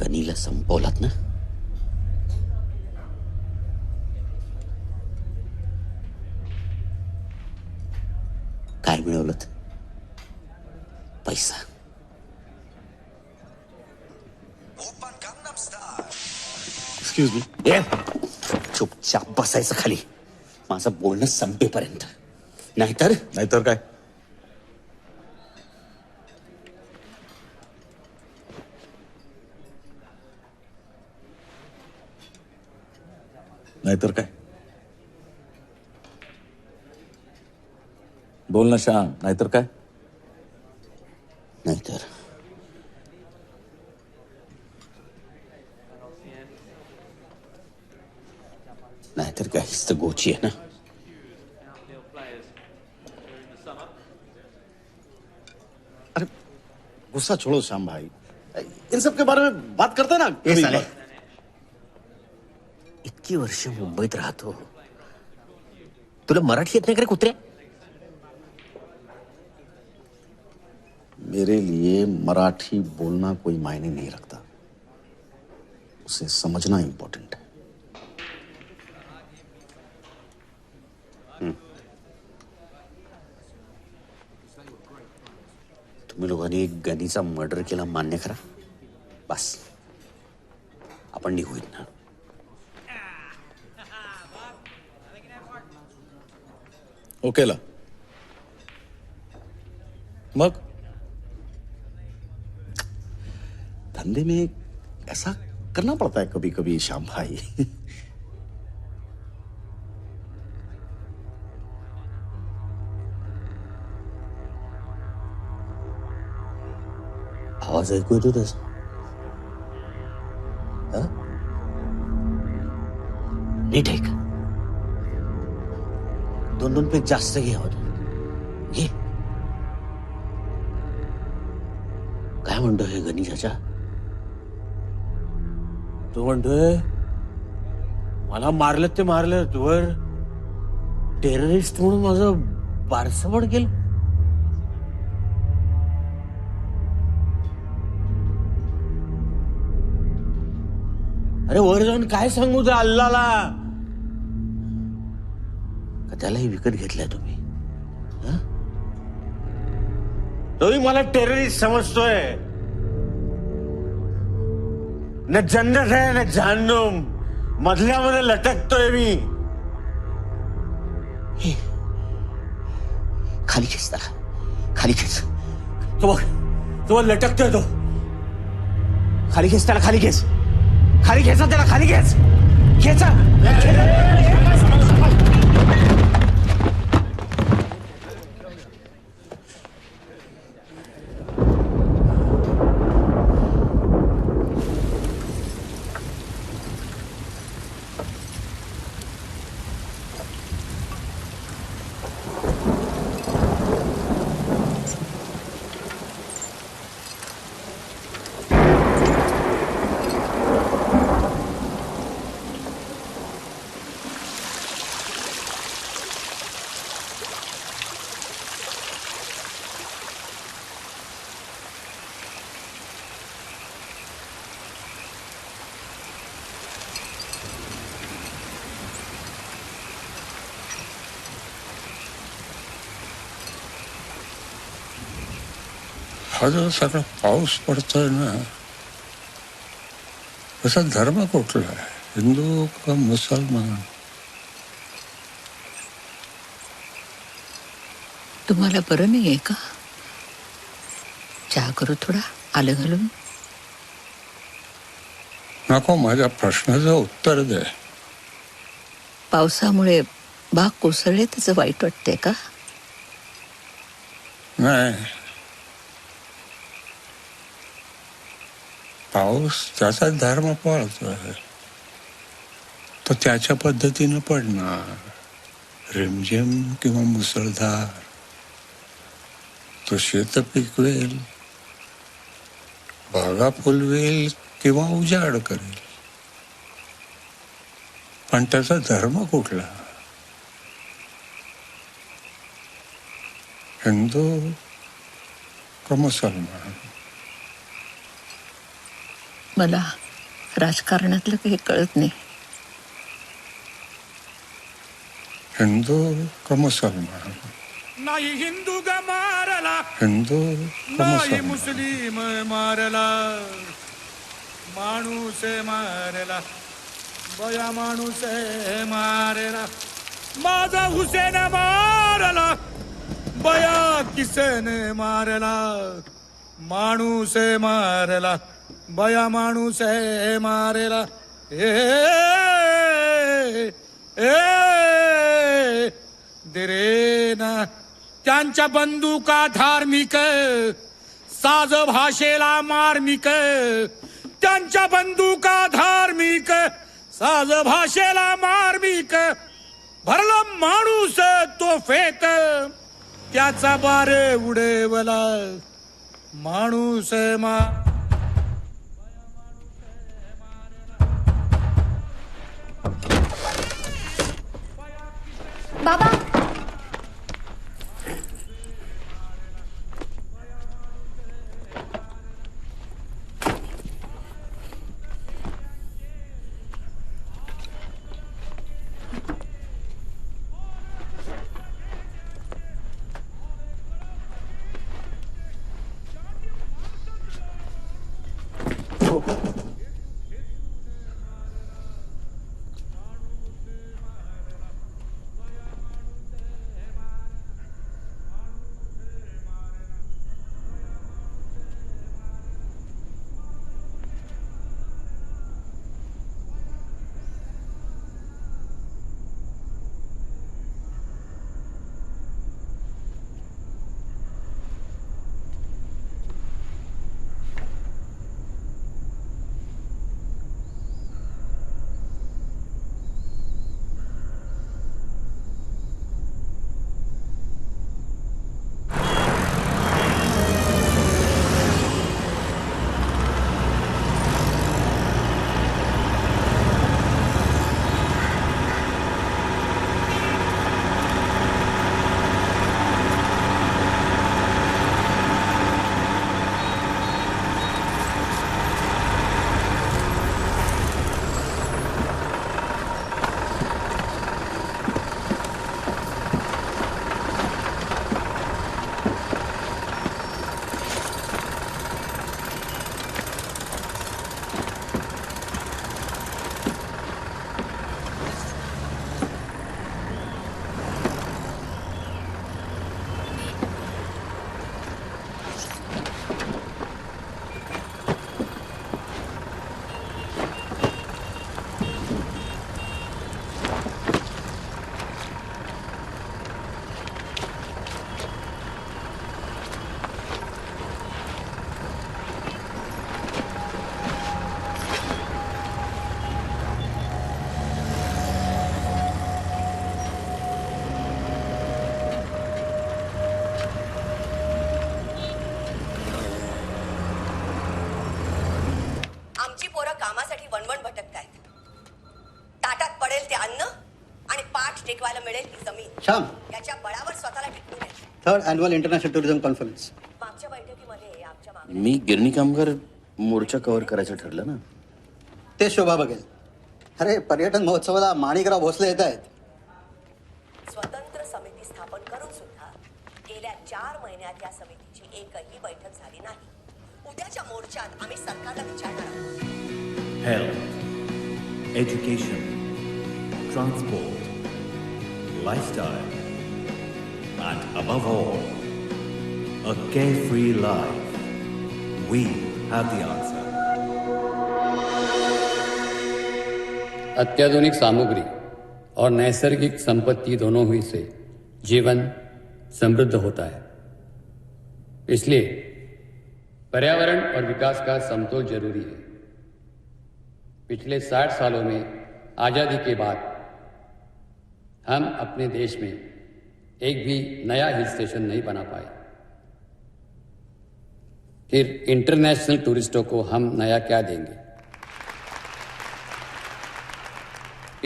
Speaker 9: गनीला संपवलात ना. काय मिळवलं? पैसा.
Speaker 4: Excuse me.
Speaker 9: चुपचाप बसायचं खाली. माझं बोलणं संपेपर्यंत. नाहीतर
Speaker 3: नाहीतर काय. नाहीतर काय. बोल ना श्याम. नाहीतर काय.
Speaker 9: नाहीतर नाहीतर काय. हीच तर गोची आहे ना.
Speaker 4: अरे गुस्सा छोड़ो श्याम भाई. इन सब के बारे में बात करते ना.
Speaker 9: इतकी वर्ष मुंबईत राहतो. तुला मराठी येत नाही का रे कुत्र्या?
Speaker 4: मेरे लिए मराठी बोलना कोई मायने नहीं रखता. उसे समझना इंपॉर्टेंट है.
Speaker 9: तुम्ही लोकांनी गनीचा मर्डर केला मान्य करा. बस आपण निघूयात ना.
Speaker 3: ओकेला. मग
Speaker 4: धंधे में ऐसा करना पड़ता है कभी कभी श्याम भाई.
Speaker 1: आवाज ऐकू येतो त्याचा? नीट ऐक. 2 पेक जास्त घे हवं. घे. काय म्हणतो हे गणेशाच्या? तो म्हणतोय मला मारलं ते मारलं, तुवर टेररिस्ट म्हणून माझं बारसं पण केलं. अरे वर जाऊन काय सांगू त्या अल्लाला? का त्यालाही विकत घेतलाय तुम्ही? तोही मला टेररिस्ट समजतोय. न जन्नत आहे न जहन्नुम, मधल्यामध्ये लटकतोय मी. खाली खेच त्याला, खाली खेच. तो लटकतोय तो. खाली खेच त्याला, खाली खेच. खाली खेचा त्याला, खाली खेच. खेचा.
Speaker 5: हा जो सगळा पाऊस पडतोय ना, असा धर्म कुठला आहे? हिंदू का मुसलमान?
Speaker 6: तुम्हाला बरं नाही आहे का? चहा करू थोडा, आलं घालून?
Speaker 5: नको, माझ्या प्रश्नाचं उत्तर दे.
Speaker 6: पावसामुळे बाग कोसळले त्याचं वाईट वाटतंय का?
Speaker 5: नाही, पाऊस त्याचा धर्म पाळतोय, तो त्याच्या पद्धतीनं पडणार. रिमझिम किंवा मुसळधार. तो शेत पिकवेल, बागा फुलवेल किंवा उजाड करेल, पण त्याचा धर्म कुठला? हिंदू का मुसलमान?
Speaker 6: मला राजकारणातलं काही कळत नाही.
Speaker 5: हिंदू का मुसलमान?
Speaker 24: नाही हिंदू ग मारला,
Speaker 5: हिंदू का
Speaker 24: नाही
Speaker 5: मुसलमान?
Speaker 24: मुस्लिम मारला, माणूस मारला, बया माणूस मारला, माझा हुसेन मारला, बया किसन मारला, माणूस मारला, बया माणूस मारला. दिरेना त्यांच्या बंदुका धार्मिक, साज भाषेला मार्मिक. त्यांच्या बंदुका धार्मिक, साज भाषेला मार्मिक. भरला माणूस तो फेत, त्याचा बार उडवला, माणूस
Speaker 14: बाबा,
Speaker 20: टिकवायला मिळेल ही जमीन
Speaker 13: श्याम
Speaker 20: याच्या बळावर स्वतःला टिकवून द्या.
Speaker 13: 3rd Annual international tourism conference.
Speaker 20: मागच्या बैठकीमध्ये आमच्या
Speaker 9: मी गिरणी कामगार मोर्चा कव्हर करायचं ठरलं ना.
Speaker 13: ते शोभा बघेल. अरे पर्यटन महोत्सवाला माणिकराव भोसले येत आहेत.
Speaker 20: स्वतंत्र समिती स्थापन करून सुद्धा गेल्या 4 महिन्यात या समितीची एकही बैठक झाली नाही. उद्याच्या मोर्चात आम्ही सरकारला विचारणार आहोत.
Speaker 1: Health, education, transport, lifestyle, and above all, a carefree life. We have the answer.
Speaker 7: अत्याधुनिक सामग्री और नैसर्गिक संपत्ति दोनों ही से जीवन समृद्ध होता है. इसलिए पर्यावरण और विकास का समतोल जरूरी है. पिछले 60 सालों में आजादी के बाद हम अपने देश में एक भी नया हिल स्टेशन नहीं बना पाए. फिर इंटरनेशनल टूरिस्टों को हम नया क्या देंगे?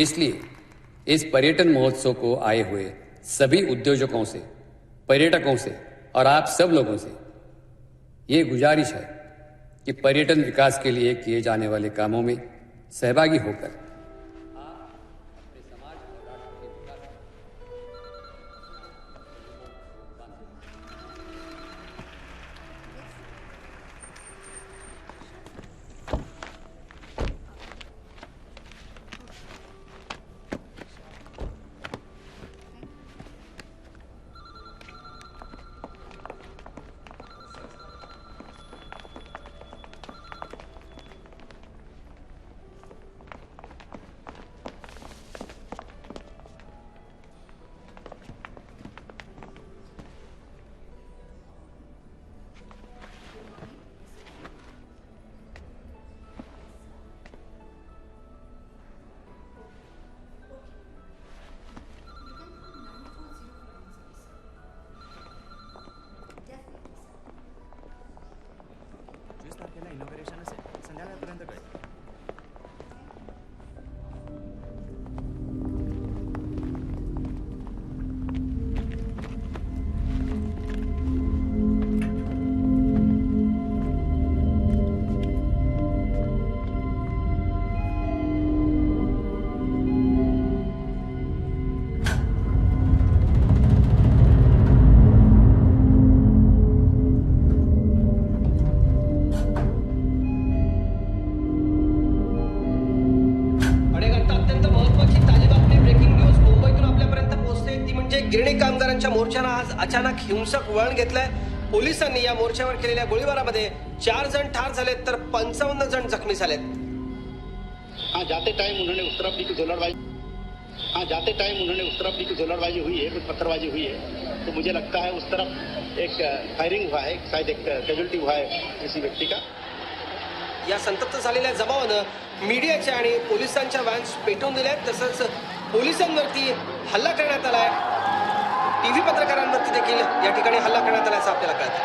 Speaker 7: इसलिए इस पर्यटन महोत्सव को आए हुए सभी उद्योजकों से, पर्यटकों से और आप सब लोगों से ये गुजारिश है कि पर्यटन विकास के लिए किए जाने वाले कामों में सहभागी होकर
Speaker 15: मोर्चानं आज अचानक हिंसक वळण घेतलंय. पोलिसांनी या मोर्चावर केलेल्या गोळीबारामध्ये 4 जण ठार झालेत तर 55 जण जखमी झालेत.
Speaker 8: जाते टाइम उन्होंने उस तरफ भी कुछ हुलड़बाजी हुई है, कुछ पत्थरबाजी हुई है. तो मुझे लगता है उस तरफ एक फायरिंग हुआ है, शायद एक कैजुअल्टी हुआ है किसी व्यक्ति का.
Speaker 15: या संतप्त झालेल्या जमावानं मीडियाच्या आणि पोलिसांच्या व्हॅन्स पेटवून दिल्यात. तसंच पोलिसांवरती हल्ला करण्यात आलाय. टीव्ही पत्रकारांवरती देखील या ठिकाणी हल्ला करण्यात आल्याचं आपल्याला कळतं.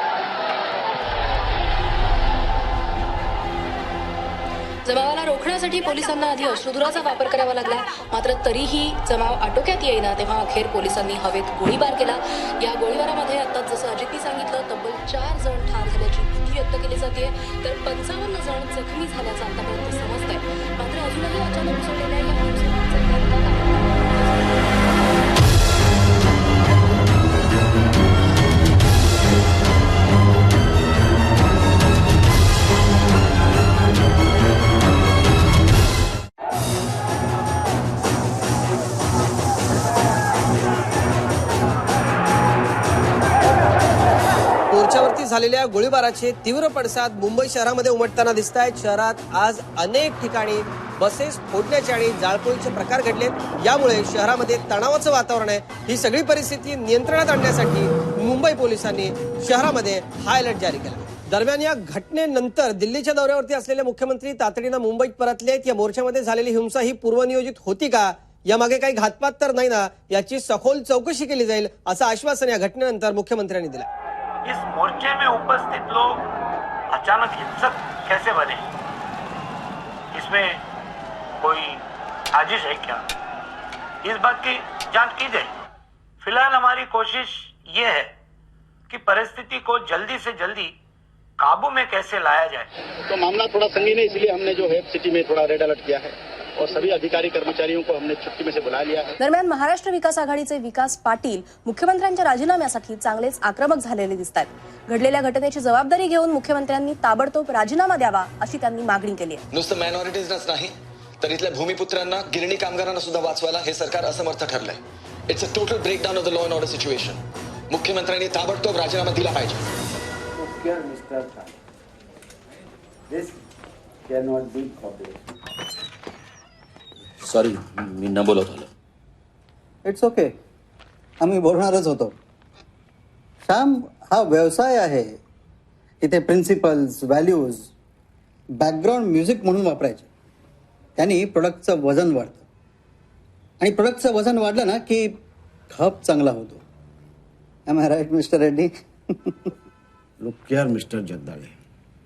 Speaker 22: जमावाला रोखण्यासाठी पोलिसांना आधी अश्रुधुराचा वापर करावा लागला. मात्र तरीही जमाव आटोक्यात येईना तेव्हा अखेर पोलिसांनी हवेत गोळीबार केला. या गोळीबारामध्ये आता जसं अजितनी सांगितलं तब्बल 4 जण ठार झाल्याची भीती व्यक्त केली जाते तर 55 जण जखमी झाल्याचं आतापर्यंत समजतंय. मात्र अजूनही अचानक उसळलेल्या या
Speaker 15: मोर्चावरती झालेल्या गोळीबाराचे तीव्र पडसाद मुंबई शहरामध्ये उमटताना दिसत आहेत. शहरात आज अनेक ठिकाणी बसेस फोडण्याचे आणि जाळपोळीचे प्रकार घडलेत. यामुळे शहरामध्ये तणावाचं वातावरण आहे. ही सगळी परिस्थिती नियंत्रणात आणण्यासाठी मुंबई पोलिसांनी शहरामध्ये हाय अलर्ट जारी केला. दरम्यान या घटनेनंतर दिल्लीच्या दौऱ्यावरती असलेले मुख्यमंत्री तातडीनं मुंबईत परतले आहेत. या मोर्चामध्ये झालेली हिंसा ही पूर्वनियोजित होती का, यामागे काही घातपात तर नाही ना, याची सखोल चौकशी केली जाईल असं आश्वासन या घटनेनंतर मुख्यमंत्र्यांनी दिलं.
Speaker 11: इस मोर्चे में उपस्थित लोग अचानक हिंसक कैसे बने? इसमें कोई साजिश है क्या? इस बात की जांच की जाए। फिलहाल हमारी कोशिश ये है कि परिस्थिति को जल्दी से जल्दी काबू में कैसे लाया जाए।
Speaker 8: तो मामला थोड़ा संगीन है, इसलिए हमने जो है सिटी में थोड़ा रेड अलर्ट किया है और सभी अधिकारी कर्मचारियों को हमने छुट्टी में से बुला लिया है।
Speaker 2: दरम्यान महाराष्ट्र विकास आघाडीचे विकास पाटील मुख्यमंत्र्यांच्या राजीनाम्यासाठी चांगलेच आक्रमक झालेले दिसतात। घडलेल्या घटनेची जबाबदारी घेऊन मुख्यमंत्र्यांनी ताबडतोब राजीनामा द्यावा अशी त्यांनी मागणी केली आहे।
Speaker 12: नुसतं मायनॉरिटीजच नाही तर इथल्या भूमिपुत्रांना, गिरणी कामगारांना सुद्धा वाचवायला हे सरकार असमर्थ ठरलंय। It's a total breakdown of the law and order situation. मुख्यमंत्र्यांनी ताबडतोब राजीनामा दिला पाहिजे।
Speaker 9: सॉरी, मी न बोलत आलो।
Speaker 16: इट्स ओके, आम्ही बोलणारच होतो। श्याम, हा व्यवसाय आहे, इथे प्रिन्सिपल्स, व्हॅल्यूज, बॅकग्राऊंड म्युझिक म्हणून वापरायचे। त्यांनी प्रोडक्टचं वजन वाढतं आणि प्रोडक्टचं वजन वाढलं ना की खप चांगला होतो। Am I right mister Reddy?
Speaker 1: Look here mister Jagdale,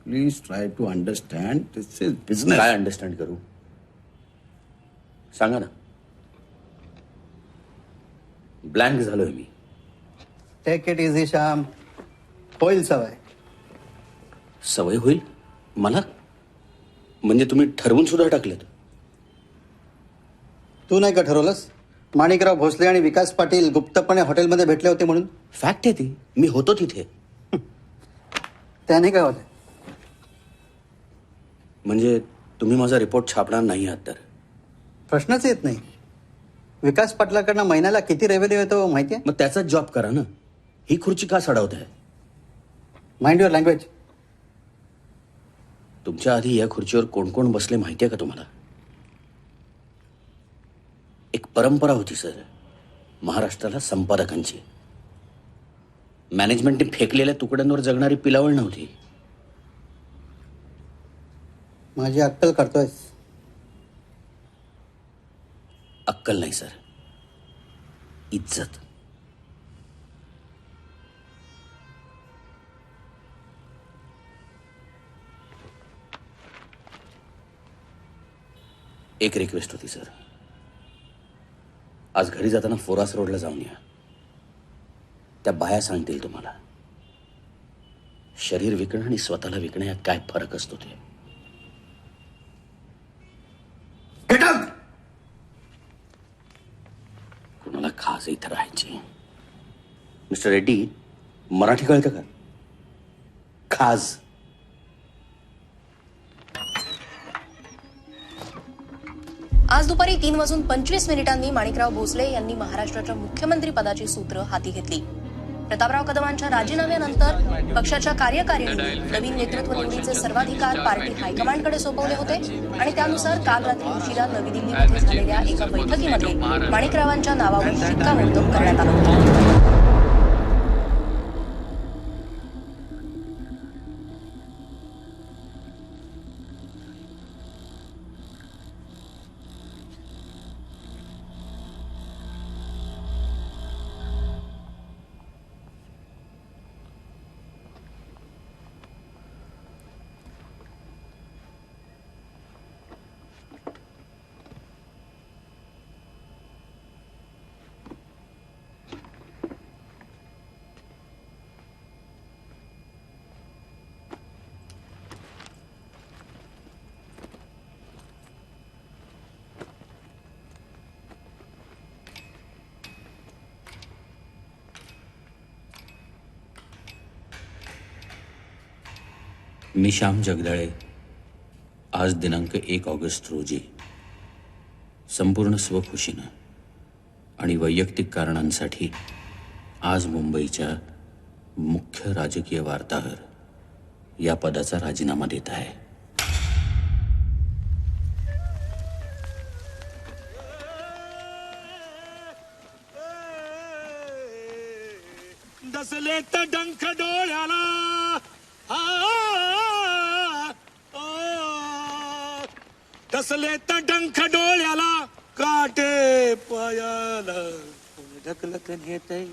Speaker 1: please try to understand this is business.
Speaker 9: काय अंडरस्टँड करू सांगा ना। ब्लँक झालोय मी।
Speaker 16: टेक इट इझी श्याम, होईल सवय।
Speaker 9: सवय होईल मला? म्हणजे तुम्ही ठरवून सुद्धा टाकलेत?
Speaker 16: तू नाही का ठरवलंस? माणिकराव भोसले आणि विकास पाटील गुप्तपणे हॉटेलमध्ये भेटले होते म्हणून?
Speaker 9: फॅक्ट आहे ती, मी होतो तिथे।
Speaker 16: त्याने काय होतं?
Speaker 9: म्हणजे तुम्ही माझा रिपोर्ट छापणार नाही आहात तर?
Speaker 16: प्रश्नच येत नाही। विकास पाटलाकडनं महिन्याला किती रेव्हेन्यू येतो माहितीये?
Speaker 9: मग त्याचाच जॉब करा ना। ही खुर्ची का सडवत आहे?
Speaker 16: Mind your language.
Speaker 9: तुमच्या आधी या खुर्चीवर कोण कोण बसले माहितीये का तुम्हाला? एक परंपरा होती सर महाराष्ट्राला संपादकांची। मॅनेजमेंटने फेकलेल्या तुकड्यांवर जगणारी पिलावळ नव्हती।
Speaker 16: माझी अक्कल करतोयस?
Speaker 9: अक्कल नाही सर, इज्जत। एक रिक्वेस्ट होती सर, आज घरी जाताना फोरास रोडला जाऊन या। त्या बाया सांगतील तुम्हाला शरीर विकणं आणि स्वतःला विकणं यात काय फरक असतो ते। कुणाला खास इथं राहायची? मिस्टर रेड्डी, मराठी कळतं का? खास
Speaker 2: आज दुपारी 3:25 माणिकराव भोसले यांनी महाराष्ट्राच्या मुख्यमंत्री पदाची सूत्र हाती घेतली। प्रतापराव कदमांच्या राजीनाम्यानंतर पक्षाच्या कार्यकारिणीने नवीन नेतृत्व निवडीचे सर्वाधिकार पार्टी हायकमांडकडे सोपवले होते आणि त्यानुसार काल रात्री उशिरा नवी दिल्लीमध्ये झालेल्या एका बैठकीमध्ये माणिकरावांच्या नावावर शिक्कामोर्तब करण्यात आलं होतं।
Speaker 9: मी श्याम जगदाळे आज दिनांक 1 ऑगस्ट रोजी संपूर्ण स्वखुशीनं आणि वैयक्तिक कारणांसाठी आज मुंबईच्या मुख्य राजकीय वार्ताहर या पदाचा राजीनामा देत आहे।
Speaker 24: दसले तर डंख डोळ्याला दसले तर डंख डोळ्याला काटे पायाला ढकलत नेतय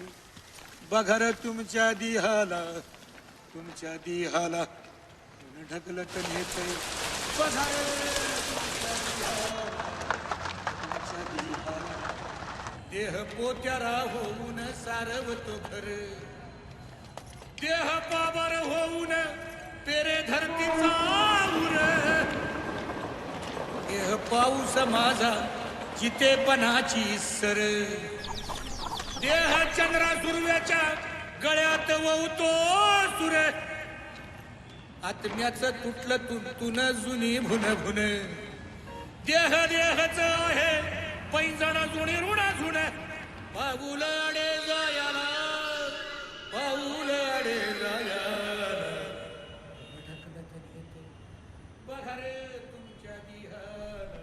Speaker 24: बघर तुमच्या दिहाला ढकलत नेतय बघर तुमच्या दिहाला देह पोत्यारा होऊन सारवतो घर, देह पावर होऊन पेरे धरतीचा उर, देह पाऊस माझा चितेपणाची सर, देह चंद्रा सुरव्याच्या गळ्यात ववतो सुर, आत्म्याचं तुटलं तुंतून जुनी भुन भुन, देह देहच आहे पैंजण जुनी ऋण झुण, पाऊल अडे जायाला, पाऊल अडे जायाला, बघा रे तुमच्या दिहाला.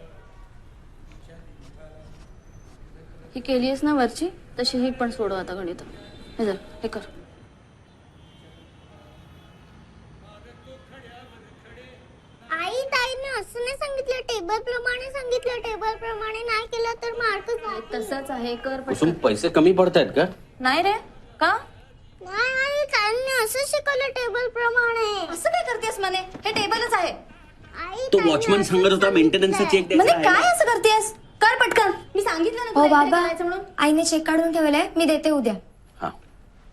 Speaker 17: ही केलीस ना वरची, तशी ही पण सोडव आता गणित. हे जर हे कर.
Speaker 14: आई ताईने असं नाही सांगितलं, टेबल प्रमाणे सांगितलं, टेबल प्रमाणे नाही केलं तर मार्क
Speaker 17: तसंच आहे, कर
Speaker 9: कुसुम पैसे कमी पडतायत का?
Speaker 17: नाही रे, का
Speaker 14: नाही आई ताईने असं शिकवलं टेबल प्रमाणे.
Speaker 17: असं काय करतेस म्हणे, हे टेबलच आहे.
Speaker 9: तो वॉचमन सांगत होता मेंटेनन्सचा चेक
Speaker 17: म्हणे
Speaker 9: द्यायचा आहे
Speaker 17: काय असं करतेस, कर पटकन. मी सांगितलं ना
Speaker 14: हो
Speaker 17: तुला इकडे
Speaker 14: बाबा,
Speaker 17: करायचं म्हणून.
Speaker 14: आईने चेक काढून ठेवलाय, मी देते उद्या.
Speaker 9: हा.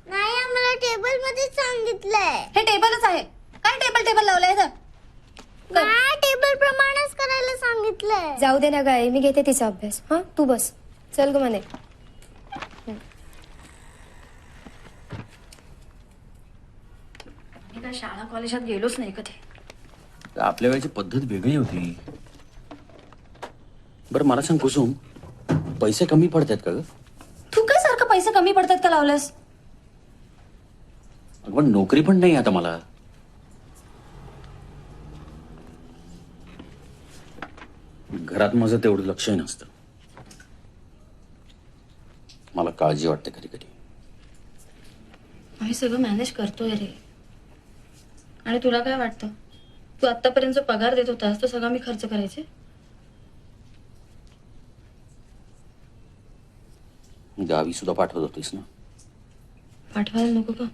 Speaker 14: नाही आम्हाला टेबल मध्येच सांगितलंय.
Speaker 17: हे टेबलच आहे. काय टेबल टेबल लावलंय इथं?
Speaker 14: नाही टेबल प्रमाणेच करायला सांगितलंय. जाऊ दे ना गाई, मी घेते तिचा अभ्यास. हा तू बस, चल ग म्हणे.
Speaker 17: मी काय शाळा कॉलेजात गेलोच नाही कधी.
Speaker 9: आपल्या वेळेची पद्धत वेगळी होती. बरं मला सांग कुसुम, पैसे कमी पडतात का ग?
Speaker 17: तू काय सारखं पैसे कमी पडतात का लावलंस?
Speaker 9: पण नोकरी पण नाही आता मला. घरात माझं तेवढं लक्षही नसतं. मला काळजी वाटते कधी कधी.
Speaker 17: आम्ही सगळं मॅनेज करतोय रे. आणि तुला काय वाटतं, तू आतापर्यंत जो पगार देत होतास तो सगळा मी खर्च करायचे?
Speaker 9: गावी सुद्धा पाठवत होतीस ना.
Speaker 17: पाठवायला नको का?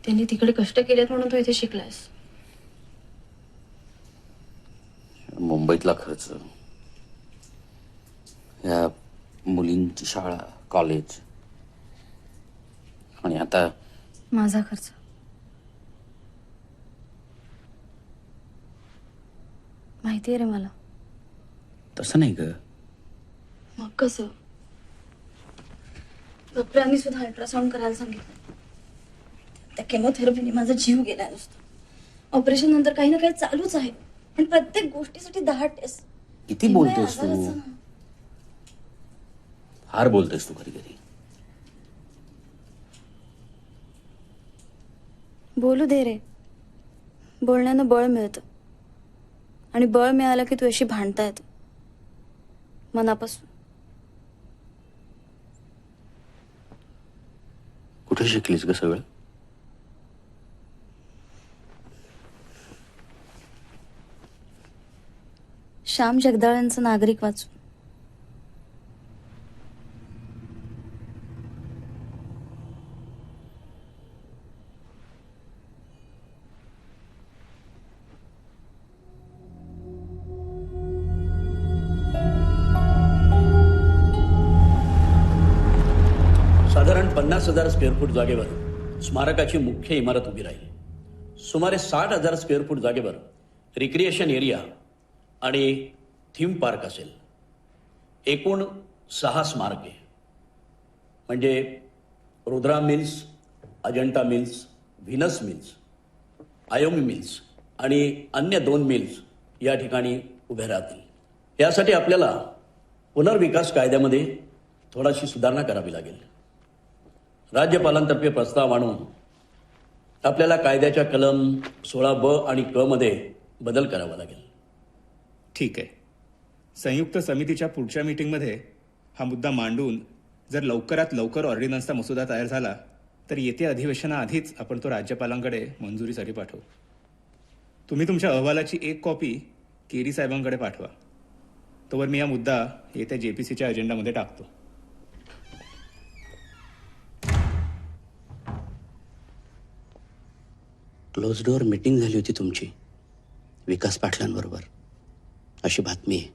Speaker 17: त्यांनी तिकडे कष्ट केलेत म्हणून तू इथे शिकलायस.
Speaker 9: मुंबईतला खर्च, या मुलींची शाळा, कॉलेज, आणि आता
Speaker 17: माझा खर्च. माहितीये रे मला.
Speaker 9: तसं नाही ग.
Speaker 17: मग कसं? डॉक्टरांनी सुद्धा अल्ट्रासाऊंड करायला सांगितलं. त्या केमोथेरपीने माझा जीव गेला नुसता. ऑपरेशन नंतर काही ना काही चालूच आहे. पण प्रत्येक गोष्टीसाठी 10 टेस्ट.
Speaker 9: किती बोलतोस तू? फार बोलतोस तू कधी कधी.
Speaker 17: बोलू दे रे. बोलण्यानं बळ मिळतं. आणि बळ मिळालं की तू अशी भांडता येत मनापासून.
Speaker 9: कुठे शिकलीस ग सगळं?
Speaker 17: श्याम जगदाळांचं नागरिक वाचून.
Speaker 10: साधारण 50,000 स्क्वेअर फूट जागेवर स्मारकाची मुख्य इमारत उभी राहील. सुमारे 60,000 स्क्वेअर फूट जागेवर रिक्रिएशन एरिया आणि थीम पार्क असेल. एकूण 6 स्मारके म्हणजे Rudra mills, Ajanta mills, Venus mills, आयोमी मिल्स आणि अन्य 2 मिल्स या ठिकाणी उभ्या राहतील. यासाठी आपल्याला पुनर्विकास कायद्यामध्ये थोडाशी सुधारणा करावी लागेल. राज्यपालांतर्फे प्रस्ताव आणून आपल्याला कायद्याच्या कलम 16ब आणि क मध्ये बदल करावा लागेल.
Speaker 18: ठीक आहे. संयुक्त समितीच्या पुढच्या मीटिंगमध्ये हा मुद्दा मांडून जर लवकरात लवकर ऑर्डिनन्सचा मसुदा तयार झाला तर येत्या अधिवेशनाआधीच आपण तो राज्यपालांकडे मंजुरीसाठी पाठवू. तुम्ही तुमच्या अहवालाची एक कॉपी केरी साहेबांकडे पाठवा. तोवर मी हा मुद्दा येत्या JPCच्या अजेंडामध्ये टाकतो.
Speaker 9: क्लोज डोअर मीटिंग झाली होती तुमची विकास पाटलांबरोबर अशी बातमी आहे.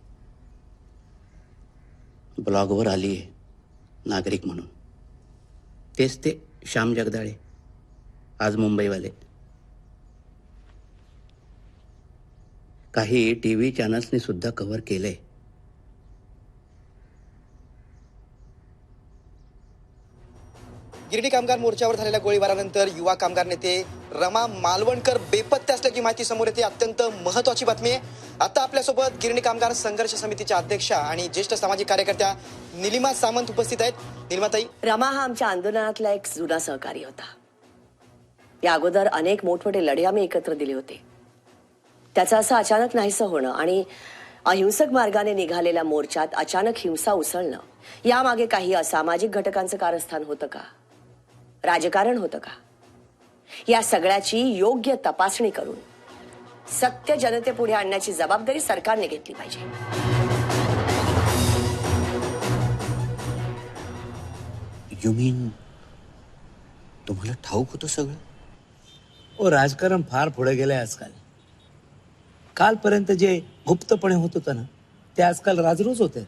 Speaker 9: ब्लॉगवर आली आहे.
Speaker 3: नागरिक म्हणून. तेच ते श्याम जगदाळे, आज मुंबईवाले. काही टीव्ही चॅनल्सनी सुद्धा कव्हर केलंय.
Speaker 15: गिरणी कामगार मोर्चावर झालेल्या गोळीबारानंतर युवा कामगार नेते रमा मालवणकर बेपत्ते असल्याची माहिती समोर येते. अत्यंत महत्वाची बातमी आहे. आता आपल्यासोबत गिरणी कामगार संघर्ष समितीच्या अध्यक्षा आणि ज्येष्ठ सामाजिक कार्यकर्त्या निलिमा सामंत उपस्थित आहेत. निलिमाताई,
Speaker 20: रमा हा आमच्या आंदोलनातला एक जुना सहकारी होता. या अगोदर अनेक मोठमोठे लढे आम्ही एकत्र दिले होते. त्याचं असं अचानक नाहीसं होणं आणि अहिंसक मार्गाने निघालेल्या मोर्चात अचानक हिंसा उसळणं, यामागे काही असामाजिक घटकांचं कारस्थान होतं का, राजकारण होतं का? या सगळ्याची योग्य तपासणी करून सत्य जनतेपुढे आणण्याची जबाबदारी सरकारने घेतली पाहिजे.
Speaker 3: यू मीन तुम्हाला ठाऊक होतं सगळं?
Speaker 19: ओ, राजकारण फार पुढे गेलंय आजकाल. कालपर्यंत जे गुप्तपणे होत होतं ना, ते आजकाल राजरोज होते.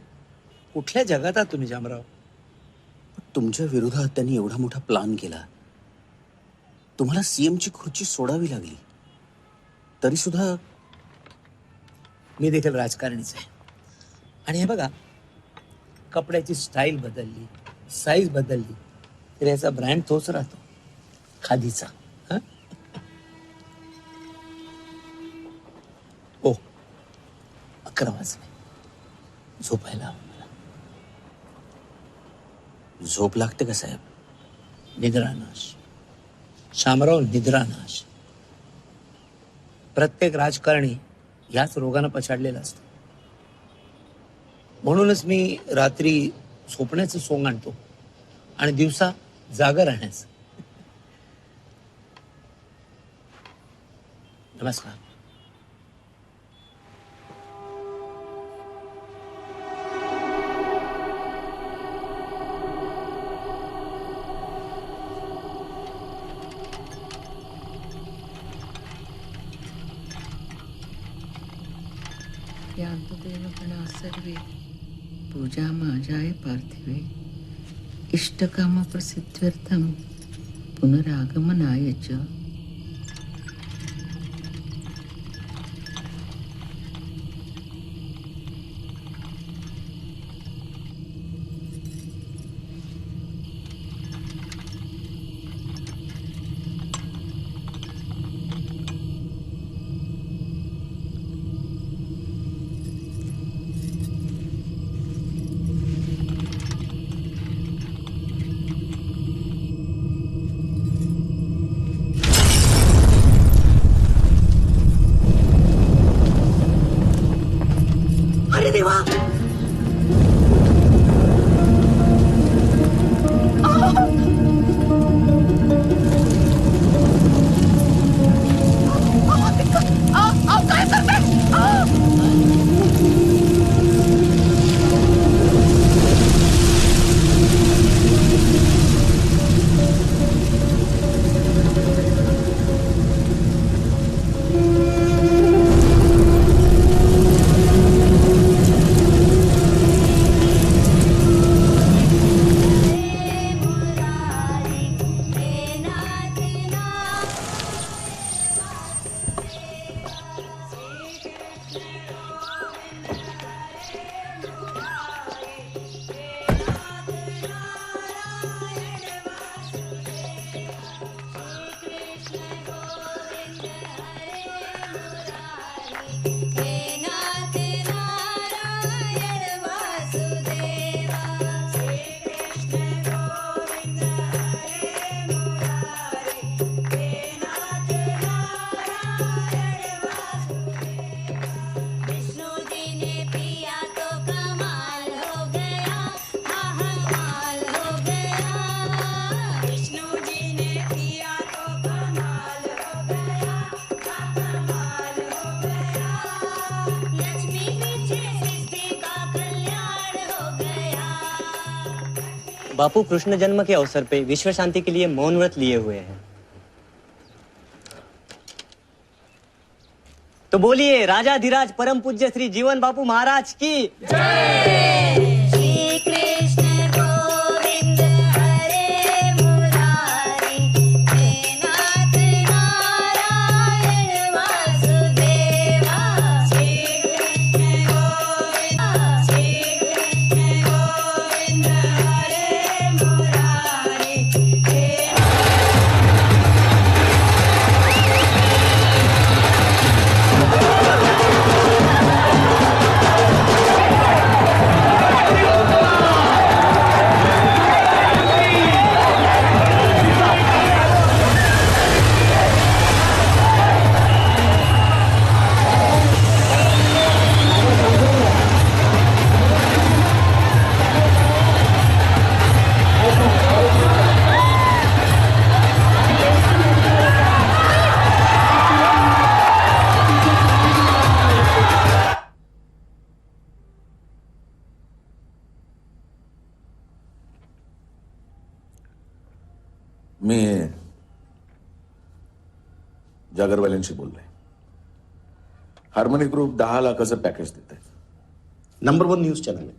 Speaker 19: कुठल्या जगात आहात तुम्ही जामराव?
Speaker 3: तुमच्या विरोधात त्यांनी एवढा मोठा प्लान केला. तुम्हाला सीएमची खुर्ची सोडावी लागली, तरी सुद्धा.
Speaker 19: मी देखील राजकारणीच आहे. आणि हे बघा, कपड्याची स्टाईल बदलली, साईज बदलली, तर याचा ब्रँड तोच राहतो, खादीचा. ओ, 11 वाजले, झोपायला हवं मला.
Speaker 3: झोप लागते का साहेब?
Speaker 19: निद्रानाश शामराव, निद्रानाश. प्रत्येक राजकारणी याच रोगानं पछाडलेला असतो. म्हणूनच मी रात्री झोपण्याचं सोंग आणतो आणि दिवसा जागा राहण्याचं. नमस्कार.
Speaker 6: यान्तदेवगणा सर्वे पूजा माजाय पार्थिवे इष्टकाम प्रसिद्ध्यर्थम पुनरागमनाय च.
Speaker 20: अरे देवा, काय करताय?
Speaker 21: बापू कृष्ण जन्म के अवसर पे विश्व शांति के लिए मौन व्रत लिए हुए हैं. तो बोलिए राजाधिराज परम पूज्य श्री जीवन बापू महाराज की जय. श्री कृष्ण गोविंद
Speaker 4: मी जागरवाल्यांशी बोललोय. हार्मनी ग्रुप 10 लाखाचं पॅकेज देत आहे.
Speaker 5: नंबर 1 न्यूज चैनल है,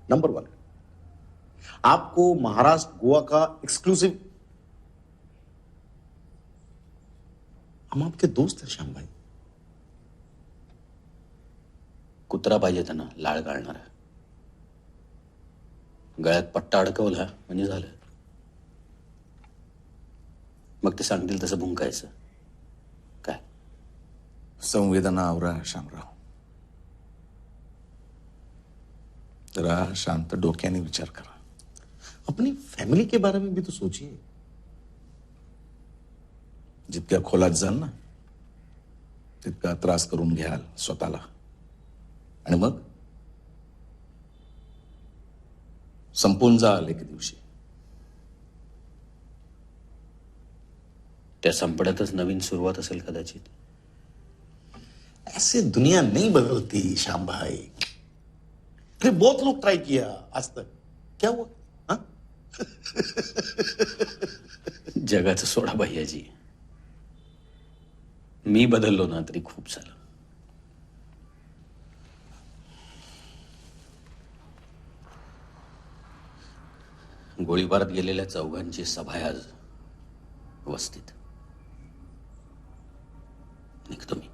Speaker 5: नंबर 1. आपको महाराष्ट्र गोवा का एक्सक्लूसिव. हम आपके दोस्त हैं श्याम भाई.
Speaker 3: कुत्रा पाहिजे त्यांना लाळ घालणारा. गळ्यात पट्टा अडकवला म्हणजे झालं. मग ते सांगतील तसं भुंकायचं. काय
Speaker 4: संवेदना आवरा श्यामराव. जरा शांत डोक्याने विचार करा.
Speaker 5: अपनी फैमिली के बारे में भी तो सोचिए.
Speaker 4: जितक्या खोलात जाल ना तितका त्रास करून घ्याल स्वतःला. आणि मग संपून जाल एक दिवशी.
Speaker 3: त्या संपण्यातच नवीन सुरुवात असेल कदाचित.
Speaker 5: ऐसे दुनिया नहीं बदलती श्याम भाई. अरे बहुत लोग ट्राई किया आज तक, क्या हुआ? हाँ?
Speaker 3: जगाचं सोडा भैयाजी. मी बदललो ना तरी खूप झालं. गोळीबारात गेलेल्या चौघांची सभा आहे आज वस्तीत. निघतो मी.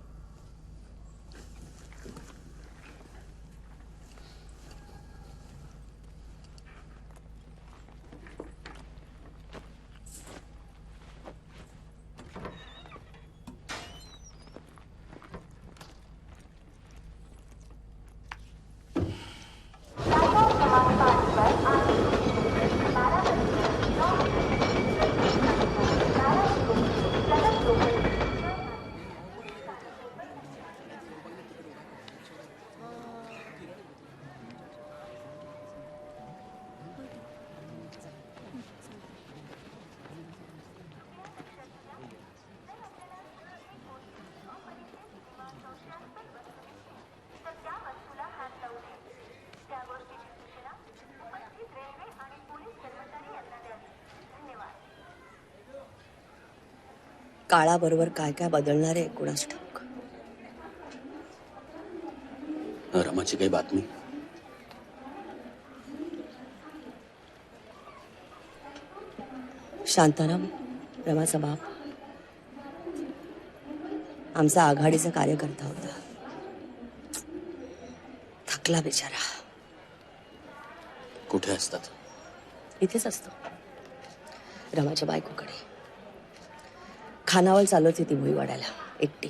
Speaker 20: काळाबरोबर काय काय बदलणार आहे कुणास ठाऊक.
Speaker 3: रमाची काही बातमी?
Speaker 20: शांताराम, रमाचा बाप, आमचा आघाडीचा कार्यकर्ता होता. थकला बिचारा.
Speaker 3: कुठे असतात?
Speaker 20: इथेच असतो, रमाच्या बायकोकडे. खानावळ चालवत होती भुईवाड्याला एकटी.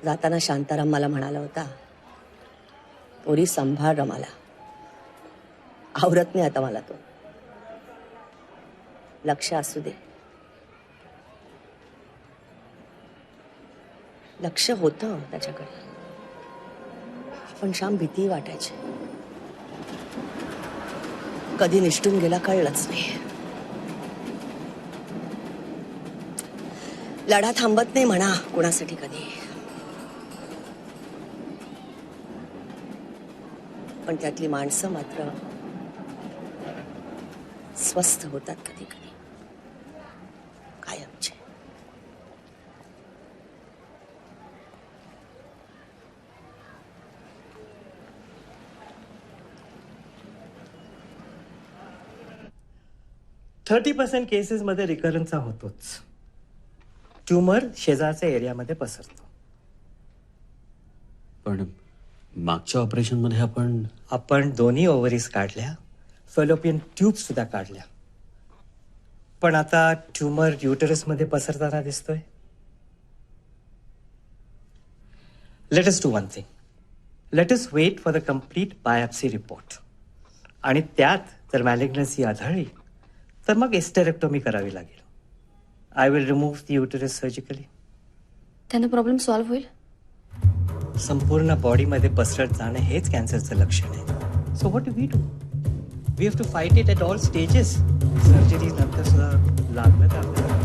Speaker 20: जाताना शांताराम मला म्हणाला होता, पोरी सांभाळ रमाला. आवरत नाही आता मला तो. लक्ष असू दे. लक्ष होतं त्याच्याकडे, पण श्याम भीती वाटायची. कधी निष्ठून गेला कळलंच नाही. लढा थांबत नाही म्हणा कोणासाठी कधी, पण त्यातली माणसं मात्र स्वस्थ होतात कधी कधी कायमचे.
Speaker 13: केसेस मध्ये रिकरन्स होतोच. ट्यूमर शेजारच्या एरियामध्ये पसरतो.
Speaker 3: पण मागच्या ऑपरेशन मध्ये
Speaker 13: आपण दोन्ही ओव्हरीज काढल्या, फेलोपियन ट्यूब सुद्धा काढल्या, पण आता ट्यूमर युटरस मध्ये पसरताना दिसतोय. Let us do one thing. Let us wait for the complete biopsy report. आणि त्यात जर मॅलिग्नन्सी आढळली तर मग एस्टेरेक्टोमी करावी लागेल. I will remove the uterus surgically.
Speaker 17: त्यानं प्रॉब्लेम सॉल्व्ह होईल.
Speaker 13: संपूर्ण बॉडीमध्ये पसरत जाणं हेच कॅन्सरचं लक्षण आहे. So what we do? We have to fight it at all stages. Surgery नंतर सुद्धा लागलं तर आपल्याला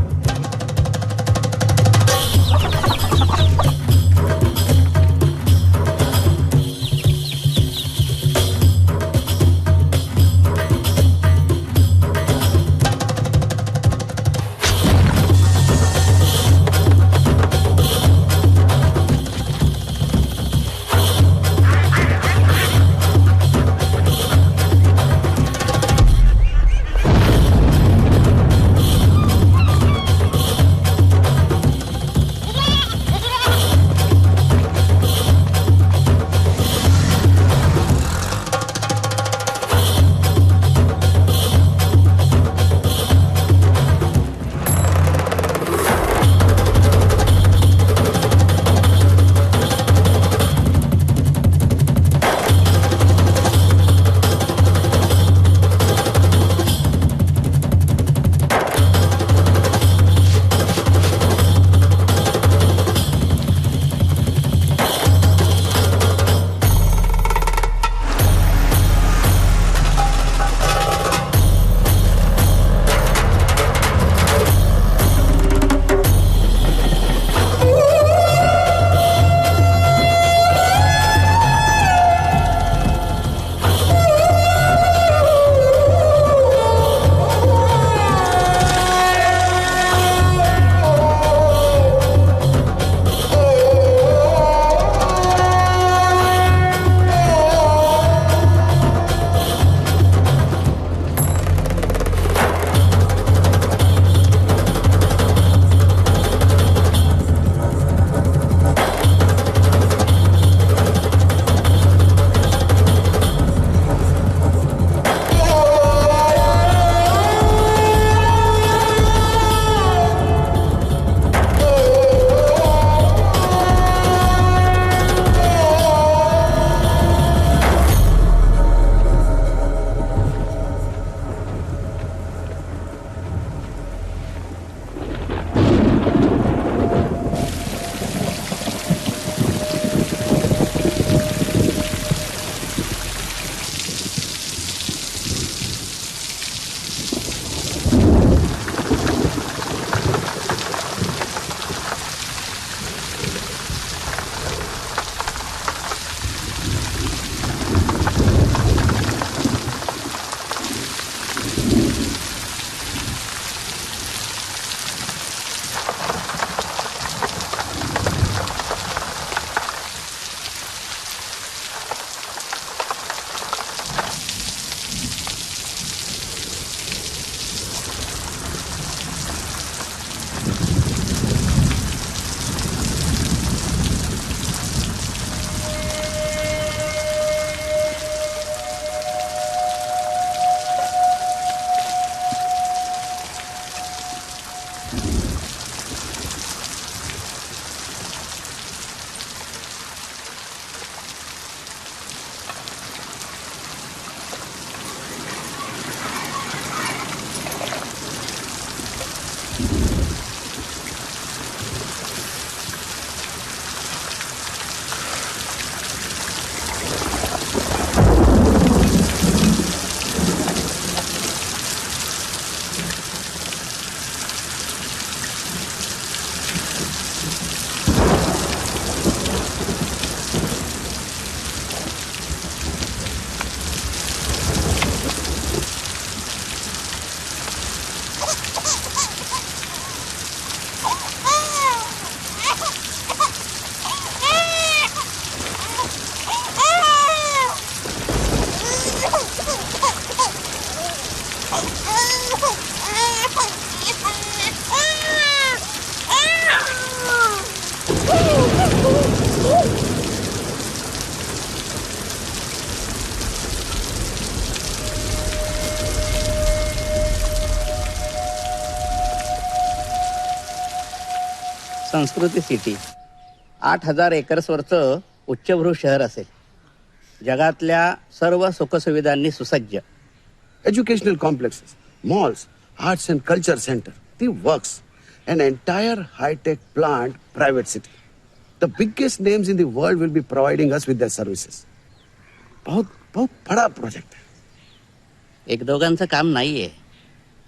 Speaker 21: संस्कृती सिटी 8,000 एकर्सवरचं उच्चभ्रू शहर असेल. जगातल्या सर्व सुखसुविधांनी सुसज्ज.
Speaker 5: Educational complexes, malls, arts and culture center, the works, an entire high-tech plant, private city. The biggest names in the world will be providing us with their services. बहुत बड़ा प्रोजेक्ट है.
Speaker 21: एक दोघांचं काम नाहीये,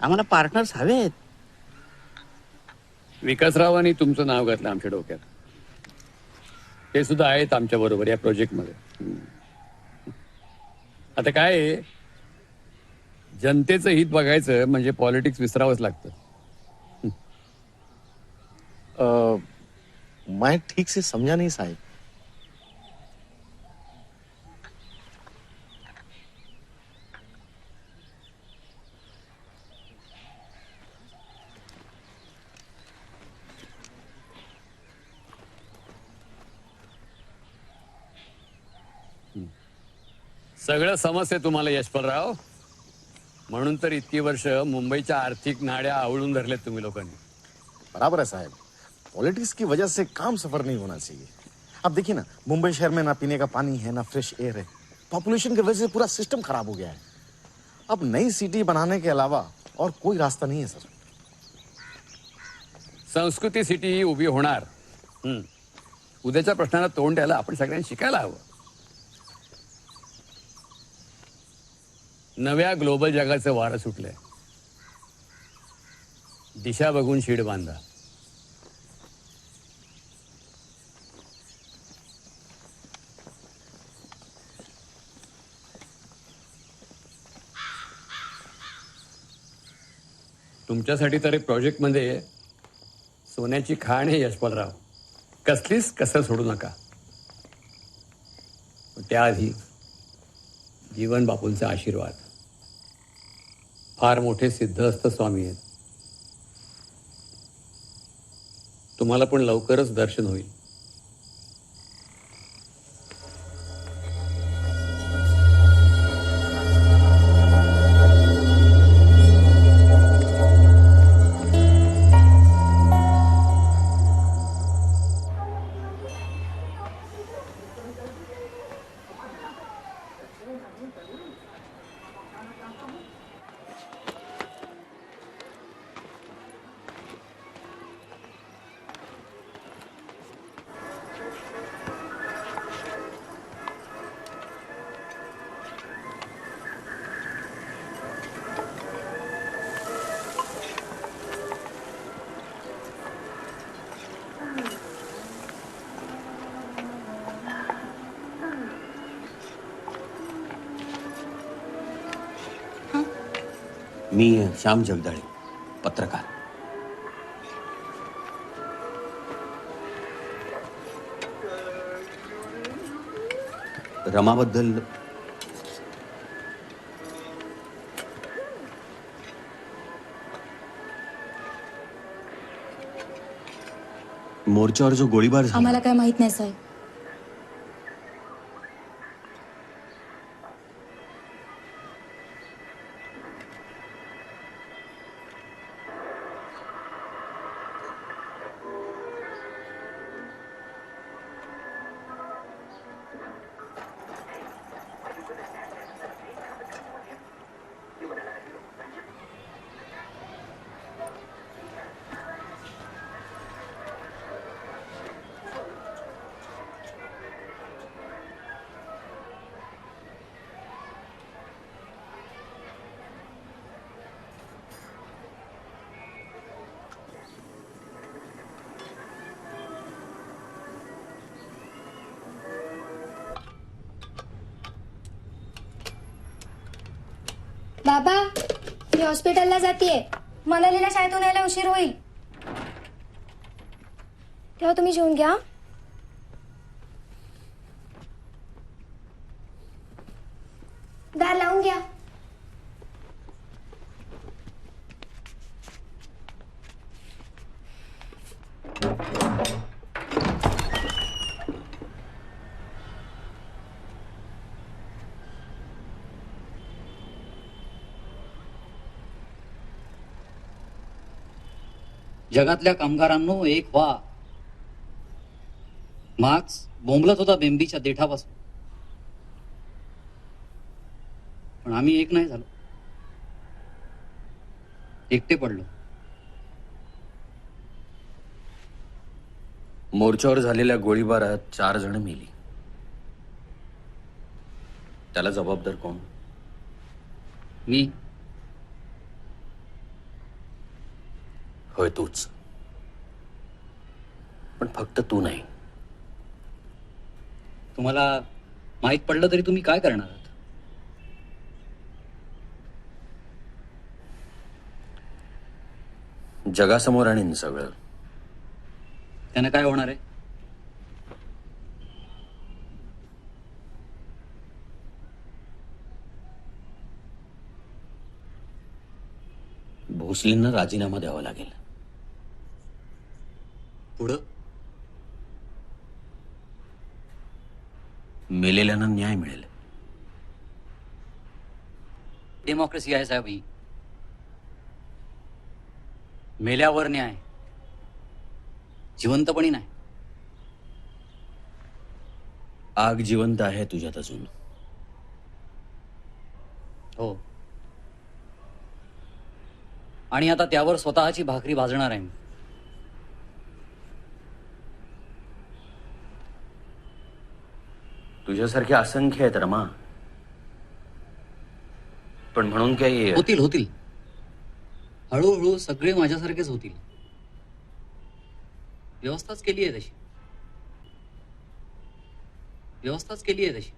Speaker 21: आम्हाला पार्टनर्स हवेत.
Speaker 7: विकासरावांनी तुमचं नाव घातलं आमच्या डोक्यात. ते सुद्धा आहेत आमच्या बरोबर या प्रोजेक्टमध्ये. आता काय आहे, जनतेचं हित बघायचं म्हणजे पॉलिटिक्स विसरावंच लागतं.
Speaker 11: मैं ठीक से समझा नहीं साहब.
Speaker 7: सगळं समजते तुम्हाला यशपालराव, म्हणून तर इतकी वर्ष मुंबईच्या आर्थिक नाड्या आवळून धरल्यात तुम्ही लोकांनी.
Speaker 11: बराबर है साहब, पॉलिटिक्स की वजह से काम सफर नहीं होना चाहिए. अब देखिए ना, मुंबई शहर में ना पीने का पानी है, ना फ्रेश एयर है. पॉपुलेशन की वजह से पूरा सिस्टम खराब हो गया है. अब नई सिटी बनाने के अलावा और कोई रास्ता नहीं है सर.
Speaker 7: संस्कृती सिटी उभी होणार. उद्याच्या प्रश्नाला तोंड द्यायला आपण सगळ्यांनी शिकायला हवं. नव्या ग्लोबल जगाचं वारं सुटलंय. दिशा बघून शीड बांधा. तुमच्यासाठी तर एक प्रोजेक्टमध्ये सोन्याची खाण आहे यशपालराव. कसलीच कसर सोडू नका. त्याआधी जीवन बापूंचा आशीर्वाद. फार मोठे सिद्धहस्त स्वामी आहेत. तुम्हाला पण लवकरच दर्शन होईल.
Speaker 3: मी श्याम जगदाळे, पत्रकार. रमाबद्दल मोर्चावर जो गोळीबार झाला,
Speaker 17: आम्हाला काय माहित नाही साहेब.
Speaker 14: बाबा, मी हॉस्पिटलला जातीये. मनालीला शाळेतून यायला उशीर होईल. तेव्हा तुम्ही जेवून घ्या. दार लावून घ्या.
Speaker 22: जगातल्या कामगारांनो एक व्हा.
Speaker 8: मार्क्स बोंबलत होता बेंबीच्या देठापासून, पण आम्ही एक नाही झालो, एकटे पडलो.
Speaker 9: मोर्चावर झालेल्या गोळीबारात 4 जण मेली. त्याला जबाबदार कोण?
Speaker 8: मी.
Speaker 9: होय, तूच. पण फक्त तू नाही.
Speaker 8: तुम्हाला माहित पडलं तरी तुम्ही काय करणार आहात?
Speaker 9: जगासमोर आणीन सगळं.
Speaker 8: त्यानं काय होणार आहे?
Speaker 9: भोसलेंना राजीनामा द्यावा लागेल.
Speaker 8: पुढं
Speaker 9: मेलेल्यांना न्याय मिळेल.
Speaker 8: डेमोक्रेसी आहे साहेब ही. मेल्यावर न्याय, जिवंतपणी नाही.
Speaker 9: आग जिवंत आहे तुझ्यात अजून.
Speaker 8: हो, आणि आता त्यावर स्वतःची भाकरी भाजणार आहे मी.
Speaker 9: तुझ्यासारखे असंख्य आहेत रमा, पण म्हणून काही
Speaker 8: होतील होतील, हळूहळू सगळे माझ्यासारखेच होतील. व्यवस्थाच केली आहे तशी, व्यवस्थाच केली आहे तशी.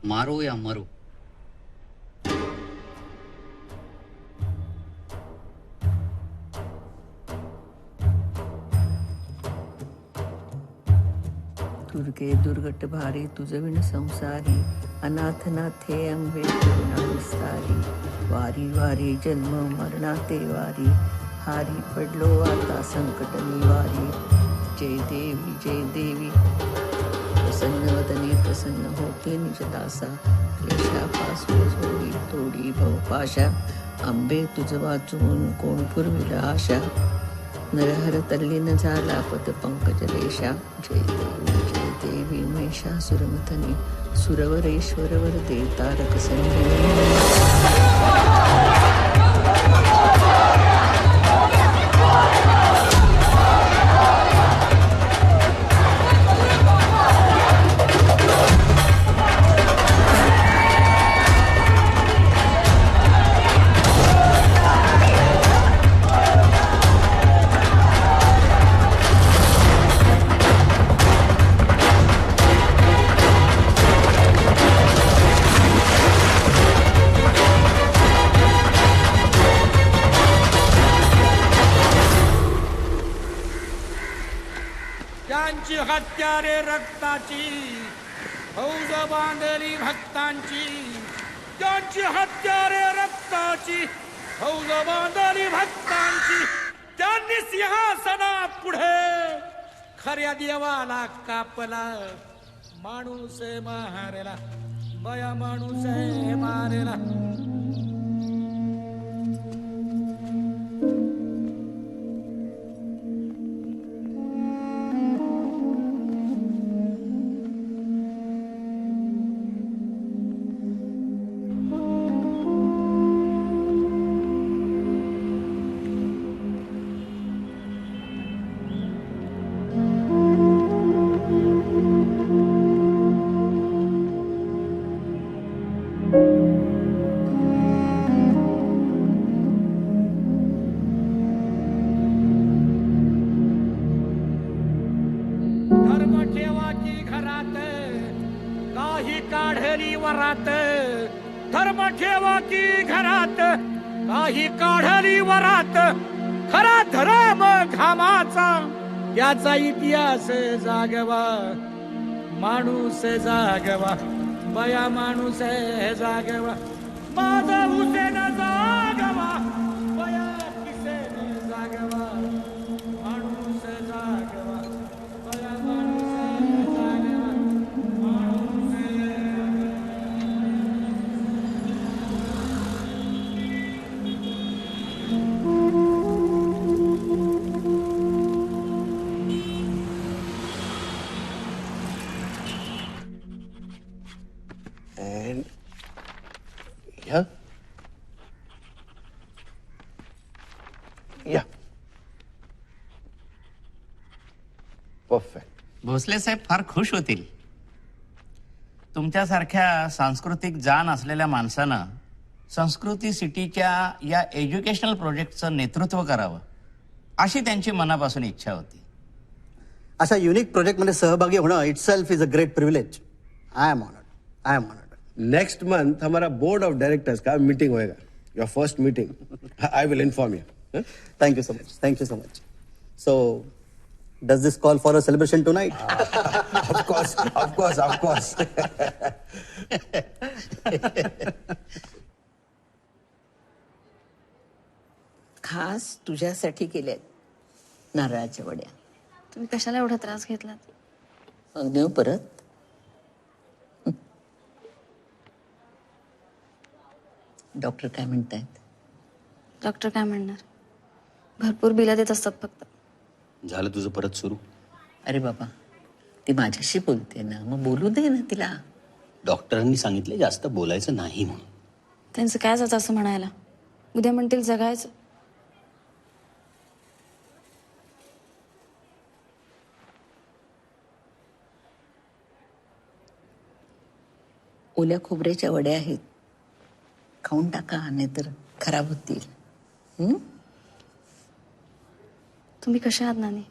Speaker 8: मारो या मरो.
Speaker 6: दुर्गे दुर्गट भारी तुझविण संसारी, अनाथ नाथे अंबे करुणा विस्तारी. वारी वारी जन्म मरणाते वारी, हारी पडलो आता संकट निवारी. जय देवी प्रसन्न वदने प्रसन्न होते निजदासा. क्लेशापासून जोडी तोडी भवपाशा, आंबे तुझ वाचून कोण पुरविला आशा. नरहर तल्लीन झाला पद पंकज रेषा. जय देवी महिषासुरमथनी, सुरवरेश्वरवर दे तारक
Speaker 24: त्यांची हत्यारे रक्ताची, फौज बांधली भक्तांची. त्यांची हत्यारे रक्ताची, फौज बांधली भक्तांची. त्यांनी सिंहासना पुढे खऱ्या देवाला कापला. माणूस मारेला, बया माणूस मारेला. वरात. धर्म ठेवा की घरात, काही काढली वरात. खरा धर्म घामाचा, याचा इतिहास जागवा. माणूस जागवा, बया माणूस जागवा. माझा हुसेन जागवा, बया किसेन जागवा. माणूस जागवा, बया माणूस जागवा.
Speaker 5: And here. Yeah. Perfect.
Speaker 1: Bhosale साहेब फार खुश होतील. तुमच्यासारख्या सांस्कृतिक जाण असलेल्या माणसानं संस्कृती सिटीच्या या एज्युकेशनल प्रोजेक्टचं नेतृत्व करावं अशी त्यांची मनापासून इच्छा होती.
Speaker 16: अशा युनिक प्रोजेक्टमध्ये सहभागी होणं itself is a great privilege. I am honoured.
Speaker 5: Next month हमारा बोर्ड ऑफ डायरेक्टर्स का मीटिंग होएगा. Your first meeting. I will inform you.
Speaker 16: Thank you so much. So does this call for a celebration tonight?
Speaker 5: Of course.
Speaker 6: खास तुझ्यासाठी केले नारळाच्या वड्या.
Speaker 17: तुम्ही कशाला एवढा त्रास घेतलात?
Speaker 6: मग देऊ परत. डॉक्टर काय म्हणतायत?
Speaker 17: डॉक्टर काय म्हणणार? भरपूर बिला देत असतात फक्त.
Speaker 3: झालं तुझं परत सुरू?
Speaker 6: अरे बाबा, ती माझ्याशी बोलते ना, मग बोलू दे ना तिला.
Speaker 3: डॉक्टरांनी सांगितले जास्त बोलायचं नाही म्हणून.
Speaker 17: त्यांचं काय जातं असं म्हणायला? उद्या म्हणतील जगायचं.
Speaker 6: ओल्या खोबऱ्याच्या वड्या आहेत, खाऊन टाका, नाहीतर खराब होतील.
Speaker 17: तुम्ही कशा आहात नानी?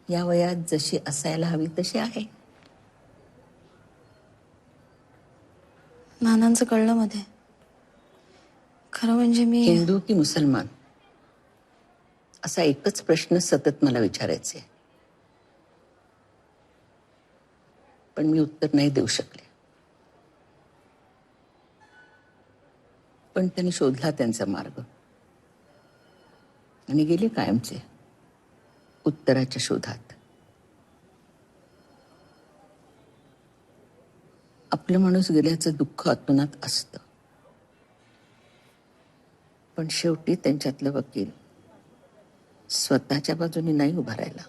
Speaker 6: या वयात जशी असायला हवी तशी आहे.
Speaker 17: नानांचं कळलं मध्ये. खरं म्हणजे मी
Speaker 6: हिंदू की मुसलमान असा एकच प्रश्न सतत मला विचारायचे, पण मी उत्तर नाही देऊ शकले. पण त्यांनी शोधला त्यांचा मार्ग आणि गेले कायमचे उत्तराच्या शोधात. आपलं माणूस गेल्याचं दुःख अतोनात असतं, पण शेवटी त्यांच्यातलं वकील स्वतःच्या बाजूने नाही उभा राहिला.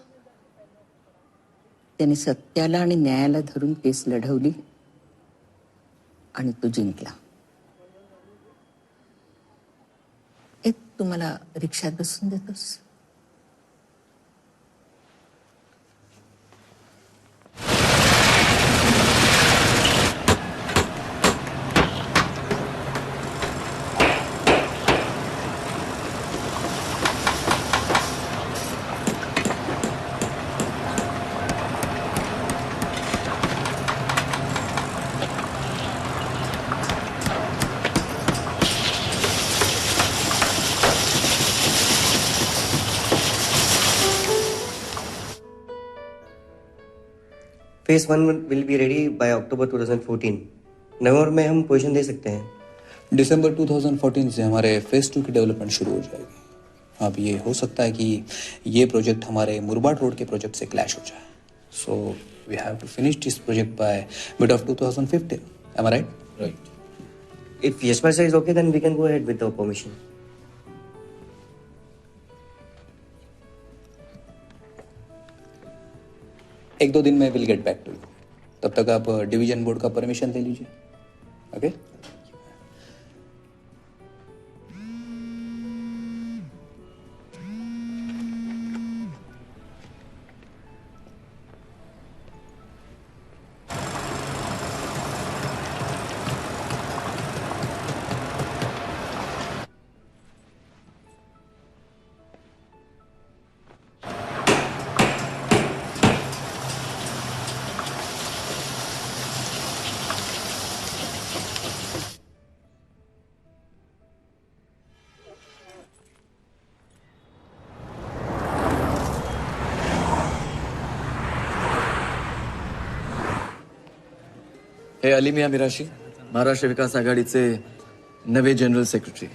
Speaker 6: त्यांनी सत्याला आणि न्यायाला धरून केस लढवली आणि तो जिंकला. तुम्हाला रिक्षात बसून देतोस?
Speaker 12: Phase 1 will be ready by October 2014. नवंबर में हम पोजीशन दे सकते हैं.
Speaker 22: दिसंबर 2014 से हमारे फेज 2 की डेवलपमेंट शुरू हो जाएगी. अब ये हो सकता है कि ये प्रोजेक्ट हमारे मुरबाड रोड के प्रोजेक्ट से क्लैश हो जाए. So we have to finish this project by mid of 2015. Am I right?
Speaker 12: Right. If Yashpal sir is okay, then we can go ahead with the permission.
Speaker 22: एक दो दिन में will get back to you. तब तक आप division board का permission ले लीजिए. ओके?
Speaker 23: हे अली मिया मिराशी, महाराष्ट्र विकास आघाडीचे नवे जनरल सेक्रेटरी.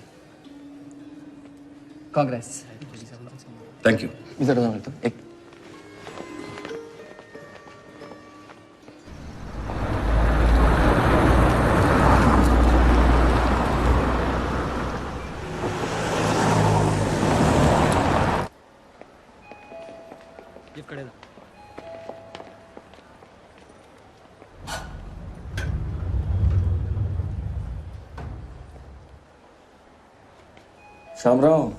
Speaker 13: काँग्रेस.
Speaker 23: थँक्यू.
Speaker 13: मी जरा जाऊन येतो. एक
Speaker 23: शामराव,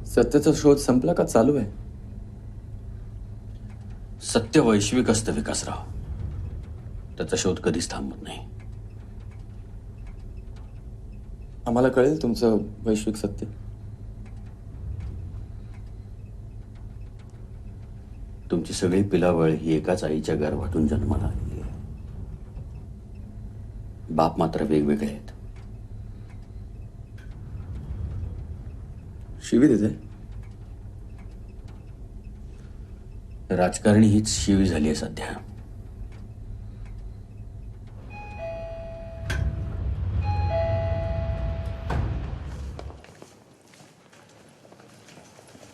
Speaker 23: सत्याचा शोध संपला का चालू आहे?
Speaker 9: सत्य वैश्विक असतं विकासराव, त्याचा शोध कधीच थांबत नाही.
Speaker 23: आम्हाला कळेल तुमचं वैश्विक सत्य.
Speaker 9: तुमची सगळी पिलावळ ही एकाच आईच्या गर्भातून जन्माला आलेली आहे. बाप मात्र वेगवेगळे आहेत.
Speaker 23: शिवी देते.
Speaker 9: राजकारणी हीच शिवी झाली आहे सध्या.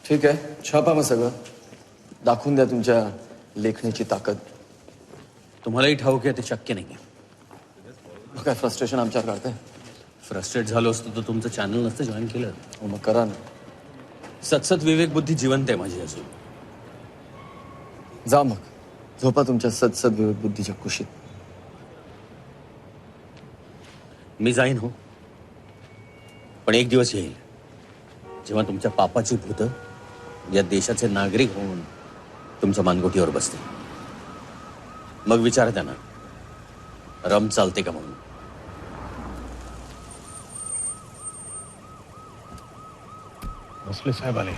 Speaker 23: ठीक आहे, छापा मग सगळं. दाखवून द्या तुमच्या लेखणीची ताकद.
Speaker 9: तुम्हालाही ठाऊक आहे ते शक्य नाही.
Speaker 23: काय फ्रस्ट्रेशन आमच्यावर काढतंय?
Speaker 9: फ्रस्ट्रेट झालो असतो तर तुमचं चॅनल नसतं जॉईन केलं.
Speaker 23: मग करा ना.
Speaker 9: सतसत विवेक बुद्धी जिवंत आहे माझी अजून.
Speaker 23: जा मग, झोपा तुमच्या सदसद विवेक बुद्धीच्या कुशीत.
Speaker 9: मी जाईन हो, पण एक दिवस येईल जेव्हा तुमच्या पापाची भूतं या देशाचे नागरिक होऊन तुमच्या मानगोटीवर बसतील. मग विचार त्यांना रम चालते का म्हणून.
Speaker 24: भोसले साहेब आले.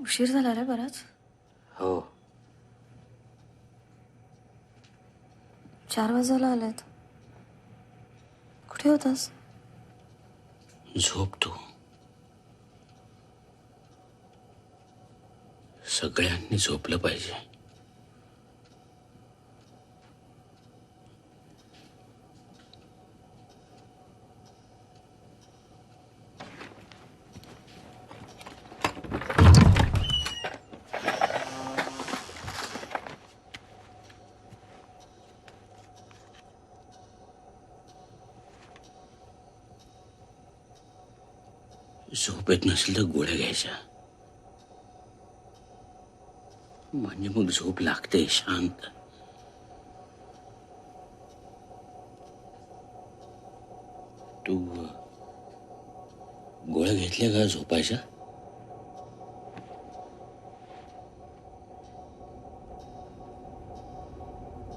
Speaker 17: उशीर झाला रे बराच.
Speaker 3: हो.
Speaker 17: 4 वाजायला आलेत. कुठे होतास?
Speaker 3: झोप तू. सगळ्यांनी झोपलं पाहिजे. झोप येत नसेल तर गोळ्या घ्यायच्या, म्हणजे मग झोप लागते शांत. तू गोळ्या घेतल्या का झोपायच्या?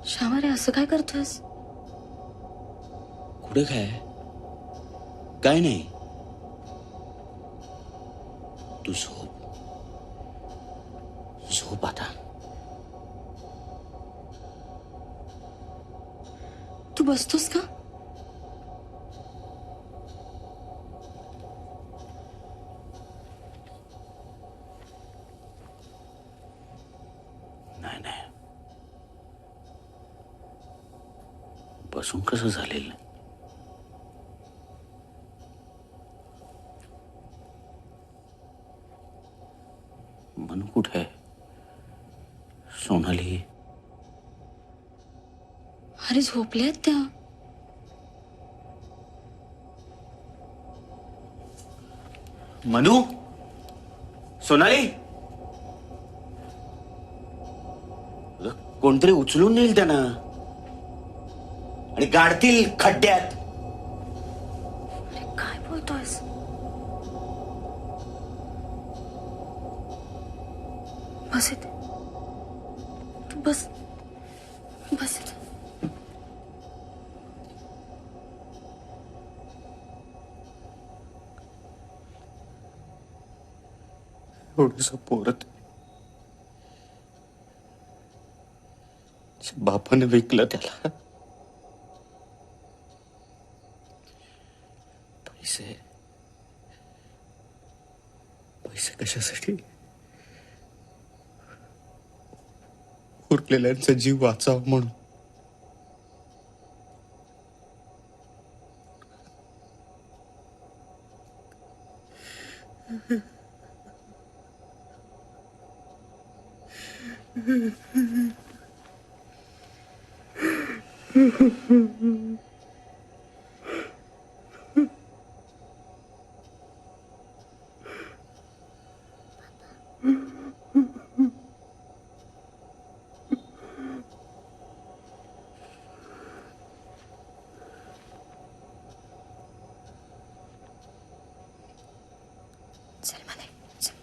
Speaker 17: श्यामा रे, असं काय करतोयस?
Speaker 3: कुठे काय नाही. तू झोप आता.
Speaker 17: तू बसतोस का?
Speaker 3: नाही, बसून कसं झालेलं. मनू कुठे आहे? सोनाली?
Speaker 17: अरे झोपल्यात त्या.
Speaker 3: मनू? सोनाली? कोणतरी उचलून नेईल त्यांना आणि गाडतील खड्ड्यात.
Speaker 17: अरे काय बोलतोयस? बस इथे. तू बस इथे.
Speaker 3: एवढंसं पोरत बापाने विकलं त्याला. पैसे कशासाठी? उरलेल्यांचा जीव वाचावा म्हणून.
Speaker 17: चल म्हणे, चल.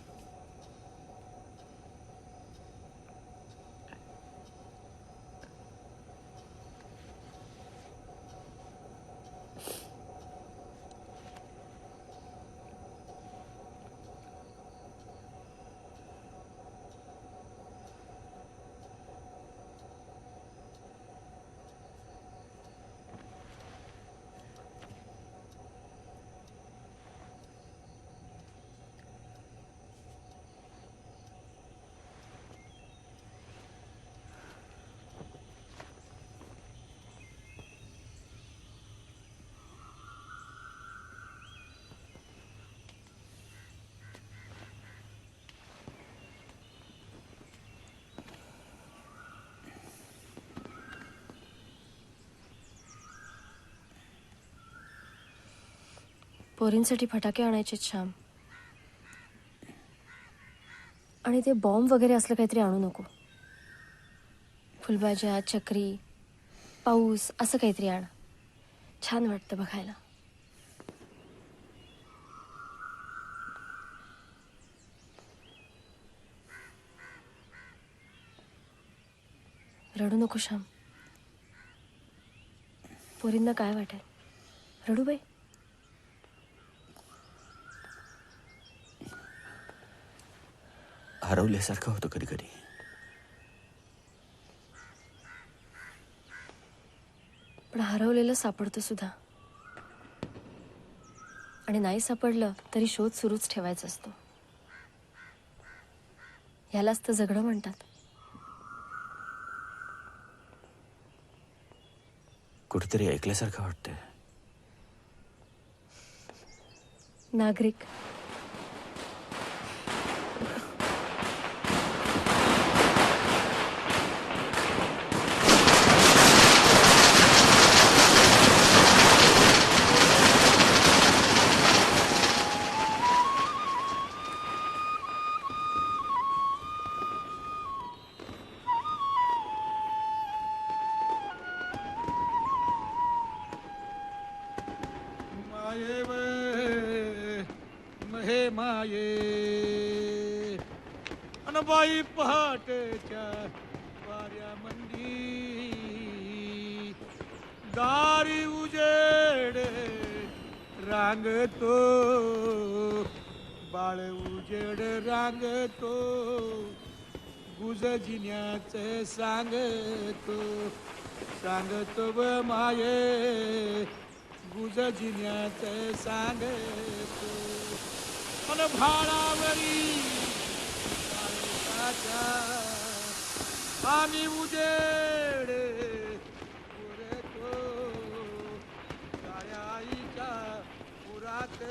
Speaker 17: पोरींसाठी फटाके आणायचे श्याम. आणि ते बॉम्ब वगैरे असलं काहीतरी आणू नको. फुलभाज्या, चक्री, पाऊस असं काहीतरी आण. छान वाटतं बघायला. रडू नको श्याम. पोरींना काय वाटेल? रडू बाई.
Speaker 3: हरवल्यासारखं होतं कधी कधी.
Speaker 2: पण हरवलेलं सापडतं सुद्धा, आणि नाही सापडलं तरी शोध सुरूच ठेवायचा असतो. ह्यालाच तर जगणं म्हणतात.
Speaker 3: कुठेतरी ऐकल्यासारखं वाटतंय.
Speaker 2: नागरिक
Speaker 10: महे माये अनबाई पहाटेच्या वाऱ्यामंदी दारी उजेड रांगतो, बाळ उजेड रांगतो, गुज जिन्याचं सांगतो, सांगतो व माये गुज जिन्याचं सांगतो. मन भाळावरी आम्ही उजेड पुरतो, काळ्या आईच्या पुरात